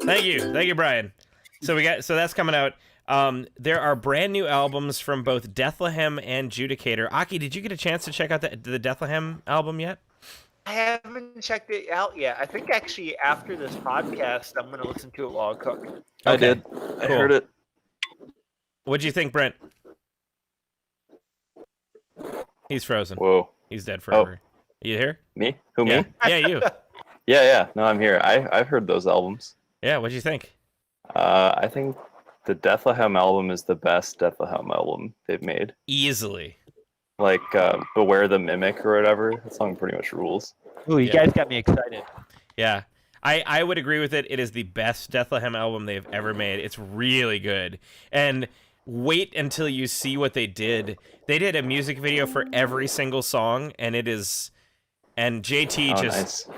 thank you, Brian. So that's coming out. There are brand new albums from both Deathlehem and Judicator. Aki, did you get a chance to check out the Deathlehem album yet? I haven't checked it out yet. I think actually after this podcast, I'm going to listen to it while I cook. Okay. I did. I heard it. What'd you think, Brent? He's frozen. Whoa. He's dead forever. You here? Me? Who, Yeah. me? Yeah, you. Yeah. No, I'm here. I've heard those albums. Yeah, what'd you think? I think the Deathlehem album is the best Deathlehem album they've made. Easily. Like Beware the Mimic or whatever. That song pretty much rules. Ooh, you guys got me excited. Yeah. I would agree with it. It is the best Deathlehem album they've ever made. It's really good. And wait until you see what they did. They did a music video for every single song, and it is... And JT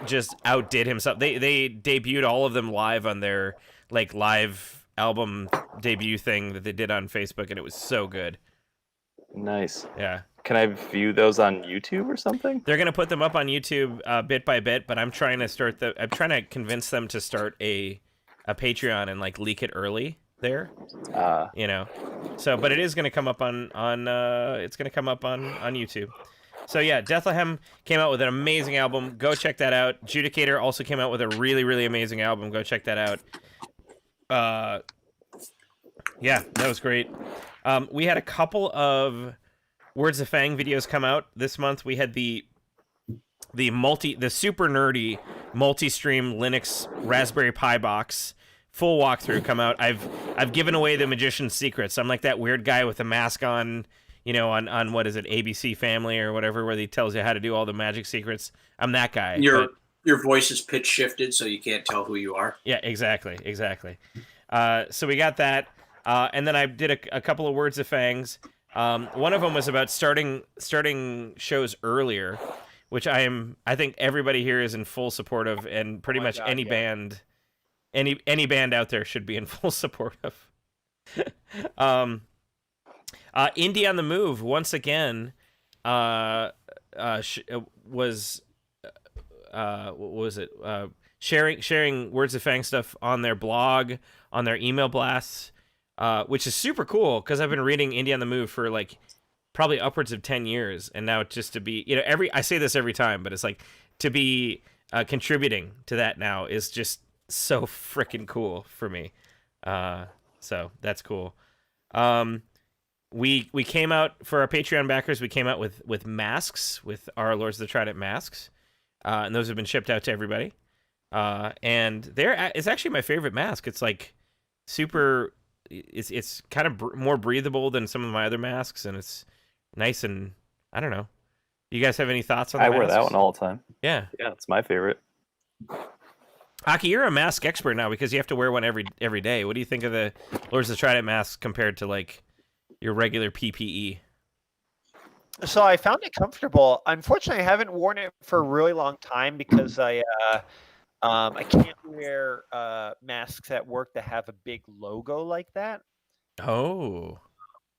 just outdid himself. They debuted all of them live on their like live album debut thing that they did on Facebook, and it was so good. Nice. Yeah. Can I view those on YouTube or something? They're gonna put them up on YouTube bit by bit, but I'm trying to convince them to start a Patreon and like leak it early there. You know. So, but it is gonna come up on YouTube. So yeah, Deathlehem came out with an amazing album. Go check that out. Judicator also came out with a really, really amazing album. Go check that out. Yeah, that was great. We had a couple of Words of Fang videos come out this month. We had the super nerdy multi-stream Linux Raspberry Pi box full walkthrough come out. I've given away the magician's secrets. I'm like that weird guy with the mask on, you know, on what is it, ABC Family or whatever, where he tells you how to do all the magic secrets. I'm that guy. Your voice is pitch shifted, so you can't tell who you are. Yeah, exactly. So we got that, and then I did a couple of Words of Fangs. One of them was about starting shows earlier, which I think everybody here is in full support of, and pretty much any band out there should be in full support of. Indie on the Move once again sharing Words of Fang stuff on their blog, on their email blasts, which is super cool because I've been reading Indie on the Move for like probably upwards of 10 years, and now just to be, you know, I say this every time, but it's like to be contributing to that now is just so freaking cool for me. So that's cool. We came out for our Patreon backers. We came out with masks, with our Lords of the Trident masks, and those have been shipped out to everybody. And it's actually my favorite mask. It's like super. It's kind of more breathable than some of my other masks, and it's nice, and I don't know. You guys have any thoughts on? I wear that one all the time. Yeah, it's my favorite. Aki, you're a mask expert now because you have to wear one every day. What do you think of the Lords of the Trident masks compared to like your regular PPE? So I found it comfortable. Unfortunately, I haven't worn it for a really long time because I can't wear masks at work that have a big logo like that. Oh.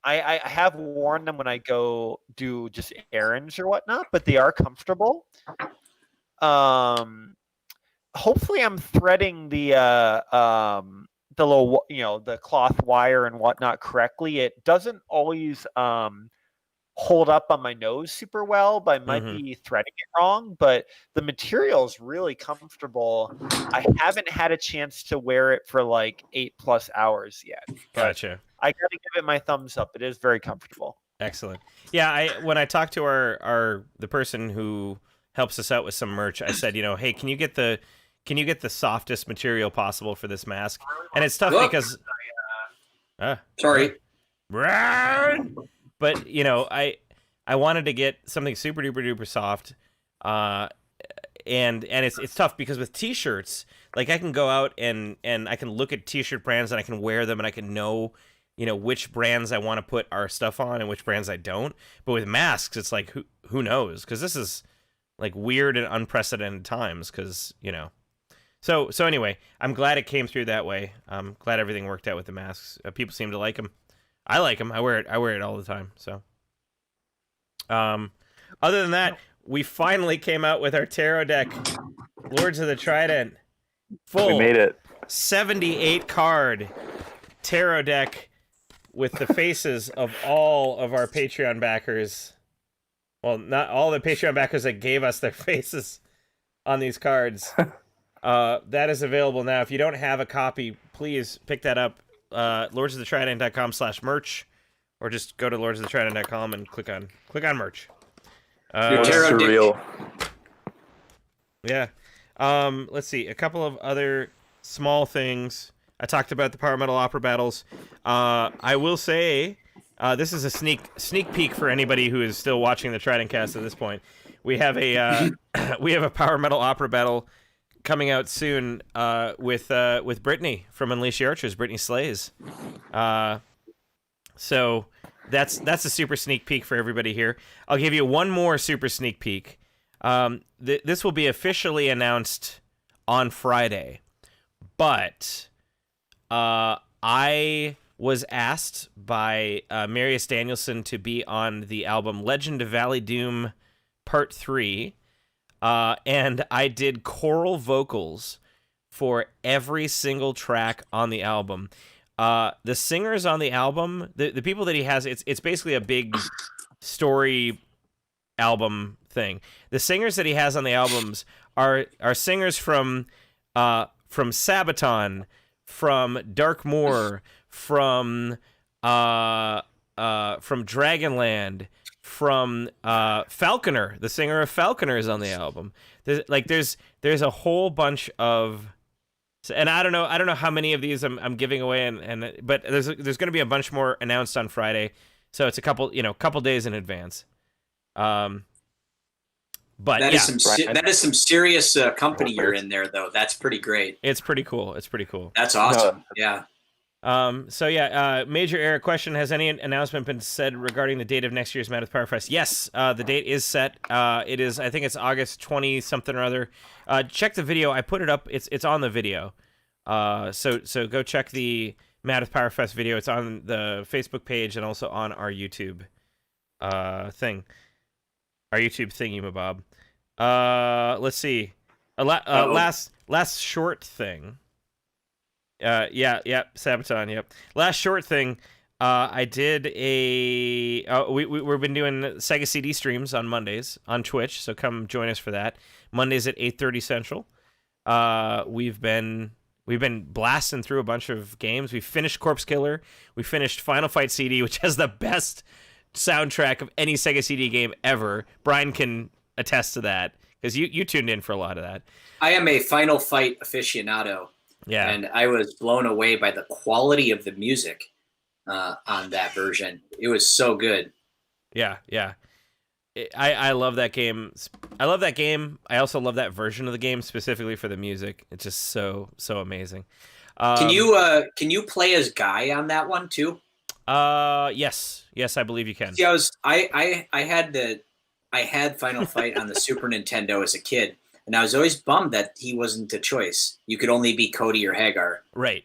I have worn them when I go do just errands or whatnot, but they are comfortable. Hopefully I'm threading the little, the cloth wire and whatnot correctly. It doesn't always hold up on my nose super well, but I might be threading it wrong. But the material is really comfortable. I haven't had a chance to wear it for like 8+ hours yet. Gotcha. I got to give it my thumbs up. It is very comfortable. Excellent. Yeah, when I talked to the person who helps us out with some merch, I said, hey, can you get the softest material possible for this mask? And it's tough because sorry. But I wanted to get something super duper duper soft. And it's tough because with t-shirts, like I can go out and I can look at t-shirt brands and I can wear them and I can know which brands I want to put our stuff on and which brands I don't. But with masks, it's like who knows? Because this is like weird and unprecedented times. Because So anyway, I'm glad it came through that way. I'm glad everything worked out with the masks. People seem to like them. I like them. I wear it all the time. So, other than that, we finally came out with our tarot deck, Lords of the Trident, full. We made it. 78 card tarot deck with the faces of all of our Patreon backers. Well, not all the Patreon backers that gave us their faces on these cards. That is available now. If you don't have a copy, please pick that up. lordsofthetrident.com/merch, or just go to lordsofthetrident.com and click on merch. Surreal. Yeah. Let's see. A couple of other small things. I talked about the Power Metal Opera battles. I will say, this is a sneak peek for anybody who is still watching the TRIDENTcast at this point. We have a Power Metal Opera battle coming out soon with Brittany from Unleash the Archers. Brittany Slays. So that's a super sneak peek for everybody here. I'll give you one more super sneak peek. This will be officially announced on Friday, but I was asked by Marius Danielson to be on the album Legend of Valley Doom Part 3. And I did choral vocals for every single track on the album. The singers on the album, the people that he has, it's basically a big story album thing. The singers that he has on the albums are singers from Sabaton, from Dark Moor, from Dragonland, from Falconer. The singer of Falconer is on the album. There's a whole bunch of, and I don't know how many of these I'm giving away, but there's going to be a bunch more announced on Friday, so it's a couple days in advance. But that is some serious company you're in there, though. That's pretty great. It's pretty cool. That's awesome. Yeah. Major Eric question: has any announcement been said regarding the date of next year's Mammoth Power Fest? Yes, the date is set. It is, I think it's August 20 something or other. Check the video. I put it up. It's on the video. So go check the Mammoth Power Fest video. It's on the Facebook page and also on our YouTube thing. Our YouTube thingy-mabob. Let's see. Last short thing. Sabaton, yep. Last short thing, I did we've been doing Sega CD streams on Mondays on Twitch, so come join us for that. Mondays at 8:30 Central. We've been blasting through a bunch of games. We finished Corpse Killer. We finished Final Fight CD, which has the best soundtrack of any Sega CD game ever. Brian can attest to that, because you tuned in for a lot of that. I am a Final Fight aficionado. Yeah, and I was blown away by the quality of the music on that version. It was so good. Yeah. I love that game. I love that game. I also love that version of the game specifically for the music. It's just so amazing. Can you play as Guy on that one too? Yes, I believe you can. See, I had Final Fight on the Super Nintendo as a kid. And I was always bummed that he wasn't a choice. You could only be Cody or Hagar. Right.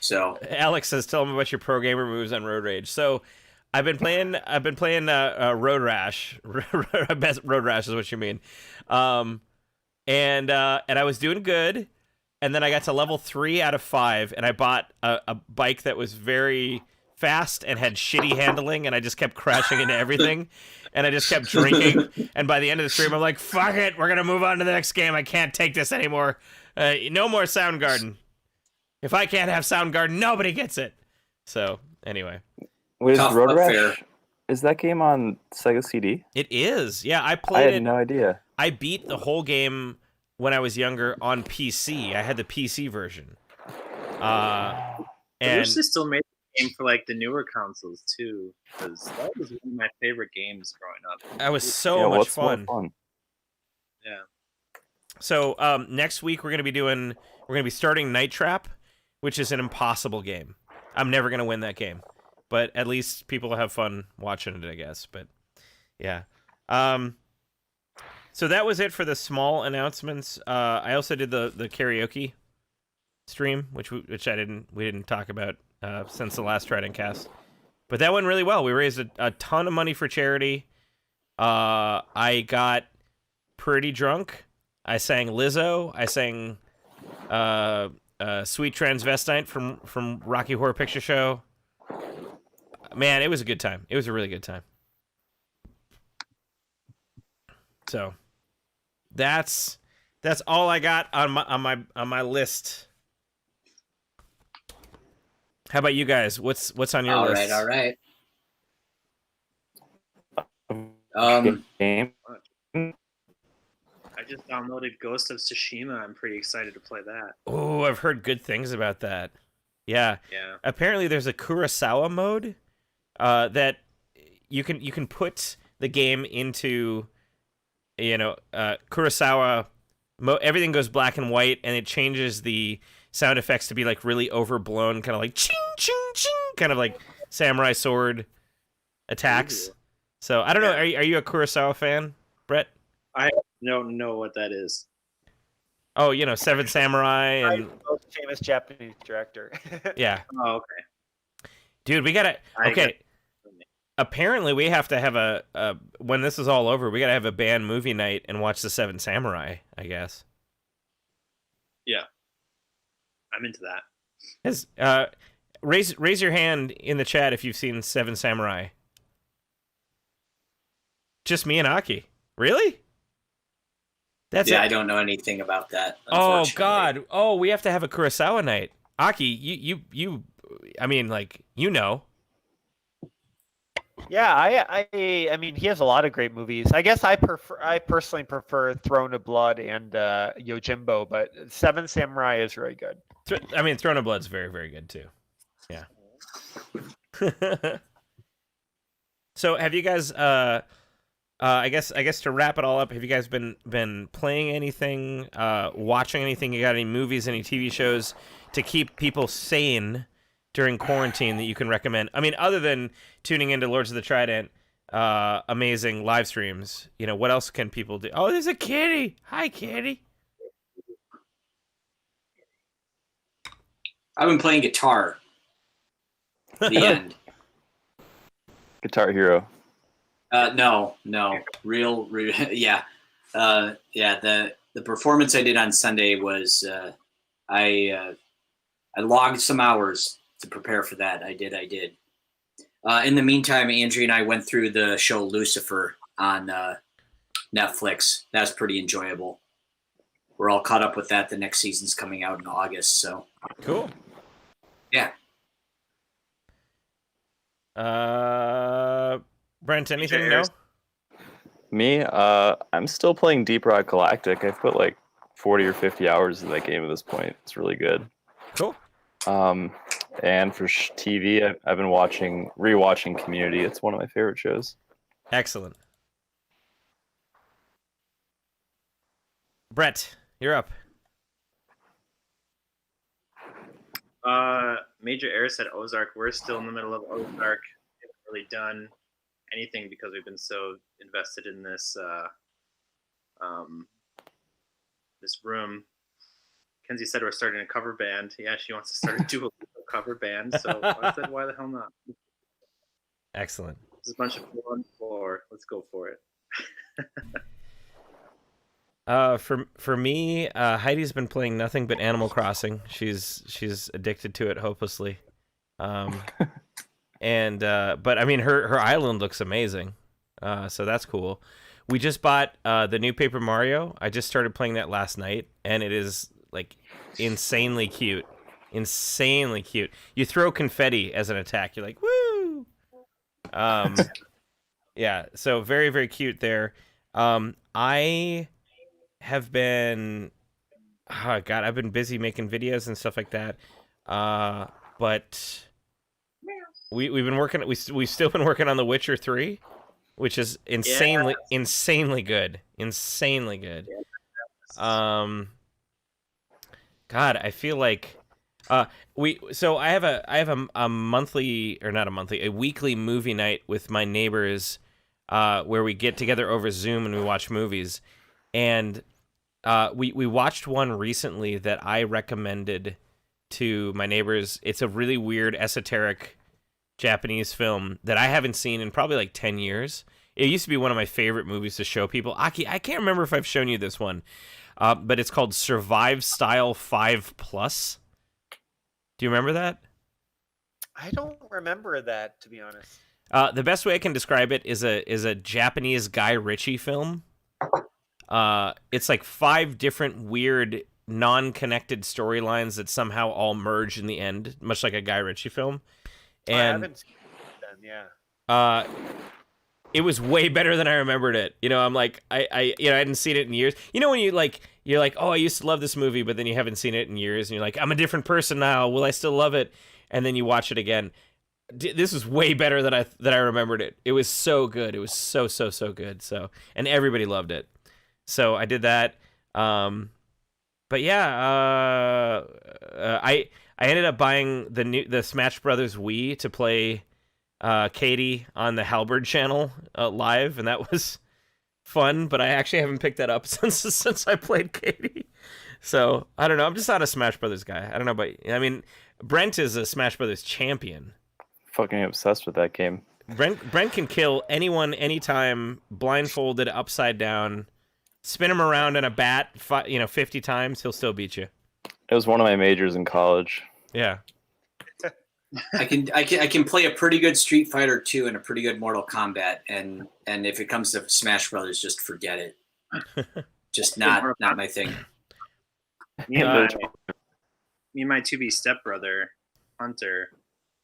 So Alex says, "Tell them about your pro gamer moves on Road Rage." So, I've been playing Road Rash. Road Rash is what you mean. And I was doing good, and then I got to level 3 out of 5, and I bought a bike that was very fast and had shitty handling, and I just kept crashing into everything, and I just kept drinking. And by the end of the stream, I'm like, "Fuck it, we're gonna move on to the next game. I can't take this anymore. No more Soundgarden. If I can't have Soundgarden, nobody gets it." So anyway, Wait, is Tough Road but Rash? fair. Is that game on Sega CD? it is. Yeah, I I played had it. no idea. I beat the whole game when I was younger on PC. I had the PC version. I And wish they still made the game for like the newer consoles too, because that was one of my favorite games growing up. that was so yeah, much what's more fun. fun? Yeah. So next week we're gonna be starting Night Trap, which is an impossible game. I'm never gonna win that game, but at least people will have fun watching it, I guess. But yeah. So that was it for the small announcements. I also did the karaoke stream, which we didn't talk about since the last TRIDENTcast. But that went really well. We raised a ton of money for charity. I got pretty drunk. I sang Lizzo. I sang Sweet Transvestite from Rocky Horror Picture Show. Man, it was a good time. It was a really good time. So that's all I got on my list. How about you guys? What's on your list? All right. Game. I just downloaded Ghost of Tsushima. I'm pretty excited to play that. Oh, I've heard good things about that. Yeah. Yeah. Apparently, there's a Kurosawa mode that you can put the game into, Kurosawa. Everything goes black and white, and it changes the sound effects to be like really overblown, kind of like ching ching ching, kind of like samurai sword attacks. Ooh. So I don't know. Are you a Kurosawa fan, Brett? I don't know what that is. Oh, Seven Samurai and Most famous Japanese director. yeah. Oh, okay. Dude, we gotta. Okay. Apparently, we have to have a when this is all over, we gotta have a band movie night and watch the Seven Samurai, I guess. Yeah. I'm into that. Raise your hand in the chat if you've seen Seven Samurai. Just me and Aki. Really? That's Yeah, it. I don't know anything about that. Oh Unfortunately. God! Oh, we have to have a Kurosawa night. Aki, you. I mean, like, Yeah, I mean, he has a lot of great movies. I guess I personally prefer Throne of Blood and Yojimbo, but Seven Samurai is really good. Throne of Blood's very, very good too. Yeah. So, have you guys? I guess to wrap it all up, have you guys been playing anything, watching anything? You got any movies, any TV shows to keep people sane during quarantine that you can recommend? I mean, other than tuning into Lords of the Trident, amazing live streams. What else can people do? Oh, there's a kitty. Hi, kitty. I've been playing guitar. The end. Guitar Hero. No, real, yeah, yeah. The performance I did on Sunday was I logged some hours to prepare for that. I did. In the meantime, Andrea and I went through the show Lucifer on Netflix. That's pretty enjoyable. We're all caught up with that. The next season's coming out in August. So Cool. yeah. Brent, anything? No. Me, I'm still playing Deep Rock Galactic. I've put like 40 or 50 hours in that game at this point. It's really good. Cool. And for TV, I've been rewatching Community. It's one of my favorite shows. Excellent. Brett, you're up. Major Air said Ozark. We're still in the middle of Ozark. We haven't really done anything because we've been so invested in this this room. Kenzie said we're starting a cover band. Yeah, she wants to start a dual cover band. So I said, why the hell not? Excellent. There's a bunch of people on the floor. Let's go for it. For me, Heidi's been playing nothing but Animal Crossing. She's addicted to it hopelessly. And but I mean her island looks amazing. So that's cool. We just bought the new Paper Mario. I just started playing that last night, and it is like insanely cute. Insanely cute. You throw confetti as an attack. You're like, woo! Yeah, so very, very cute there. I have been, oh God, I've been busy making videos and stuff like that. But we've been working, we've still been working on The Witcher 3, which is insanely good. Insanely good. God, I feel like so I have a monthly, or not a monthly, a weekly movie night with my neighbors, where we get together over Zoom and we watch movies. And we watched one recently that I recommended to my neighbors. It's a really weird, esoteric Japanese film that I haven't seen in probably like 10 years. It used to be one of my favorite movies to show people. Aki, I can't remember if I've shown you this one, but it's called Survive Style 5+. Do you remember that? I don't remember that, to be honest. The best way I can describe it is a Japanese Guy Ritchie film. It's like 5 different weird, non-connected storylines that somehow all merge in the end, much like a Guy Ritchie film. And I haven't seen it then, yeah. It was way better than I remembered it. You know, I'm like, I hadn't seen it in years. You know, when you're like, oh, I used to love this movie, but then you haven't seen it in years, and you're like, I'm a different person now. Will I still love it? And then you watch it again. This is way better than I remembered it. It was so good. It was so good. So, and everybody loved it. So I did that. But yeah, I ended up buying the Smash Brothers Wii to play Katie on the Halberd channel live, and that was fun. But I actually haven't picked that up since I played Katie. So I don't know. I'm just not a Smash Brothers guy. I don't know, but I mean, Brent is a Smash Brothers champion. Fucking obsessed with that game. Brent can kill anyone, anytime, blindfolded, upside down, spin him around in a bat, 50 times, he'll still beat you. It was one of my majors in college. Yeah. I can play a pretty good Street Fighter 2 and a pretty good Mortal Kombat, and if it comes to Smash Brothers, just forget it. Just not my thing. Me and my 2B stepbrother, Hunter,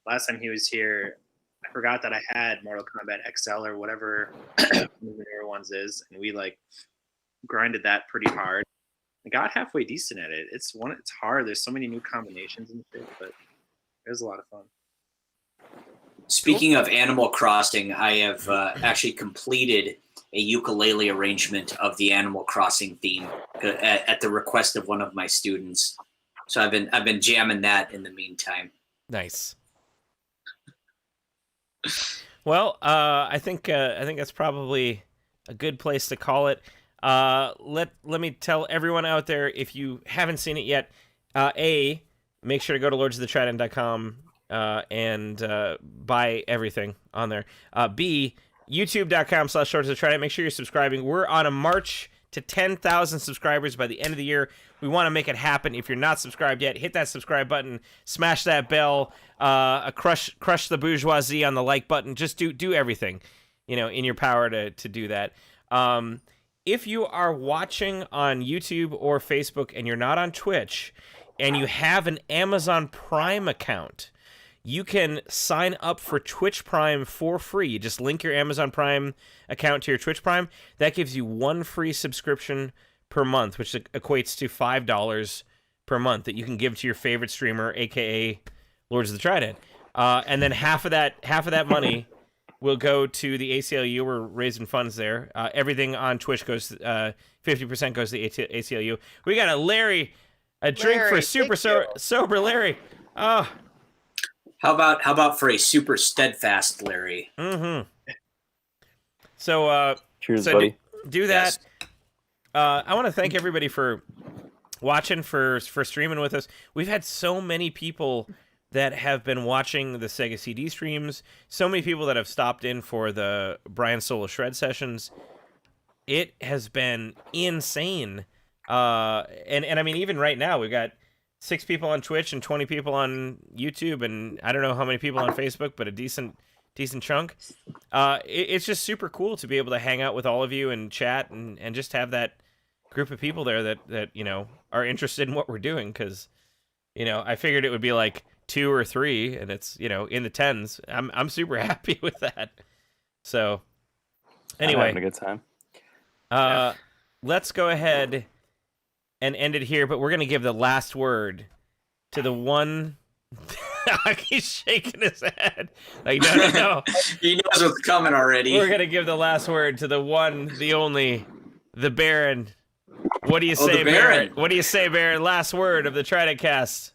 last time he was here, I forgot that I had Mortal Kombat XL or whatever the newer ones is, and we like grinded that pretty hard. I got halfway decent at it. It's hard. There's so many new combinations and shit, but it was a lot of fun. Speaking of Animal Crossing, I have actually completed a ukulele arrangement of the Animal Crossing theme at the request of one of my students. So I've been jamming that in the meantime. Nice. Well, I think that's probably a good place to call it. Let me tell everyone out there, if you haven't seen it yet, make sure to go to lordsofthetrident.com and buy everything on there. B, youtube.com/lordsofthetrident. Make sure you're subscribing. We're on a march to 10,000 subscribers by the end of the year. We want to make it happen. If you're not subscribed yet, hit that subscribe button, smash that bell, crush the bourgeoisie on the like button. Just do everything, in your power to do that. If you are watching on YouTube or Facebook and you're not on Twitch and you have an Amazon Prime account, you can sign up for Twitch Prime for free. You just link your Amazon Prime account to your Twitch Prime. That gives you one free subscription per month, which equates to $5 per month that you can give to your favorite streamer, aka Lords of the Trident. And then half of that money will go to the ACLU. We're raising funds there. Everything on Twitch goes, 50% goes to the ACLU. We got a drink for super sober Larry. Oh. How about for a super steadfast Larry? Mm-hmm. So, cheers, buddy. Do that. Yes. I want to thank everybody for watching, for streaming with us. We've had so many people that have been watching the Sega CD streams, so many people that have stopped in for the Brian Solo Shred sessions. It has been insane. And I mean, even right now, we've got 6 people on Twitch and 20 people on YouTube, and I don't know how many people on Facebook, but a decent chunk. It's just super cool to be able to hang out with all of you and chat and just have that group of people there that you know are interested in what we're doing, because you know I figured it would be like 2 or 3, and it's you know in the tens. I'm super happy with that. So anyway, I'm having a good time. Let's go ahead and end it here, but we're gonna give the last word to the one. He's shaking his head like no. He knows what's coming already. We're gonna give the last word to the one, the only, the Baron. What do you say, the Baron? What do you say, Baron? Last word of the TRIDENTcast.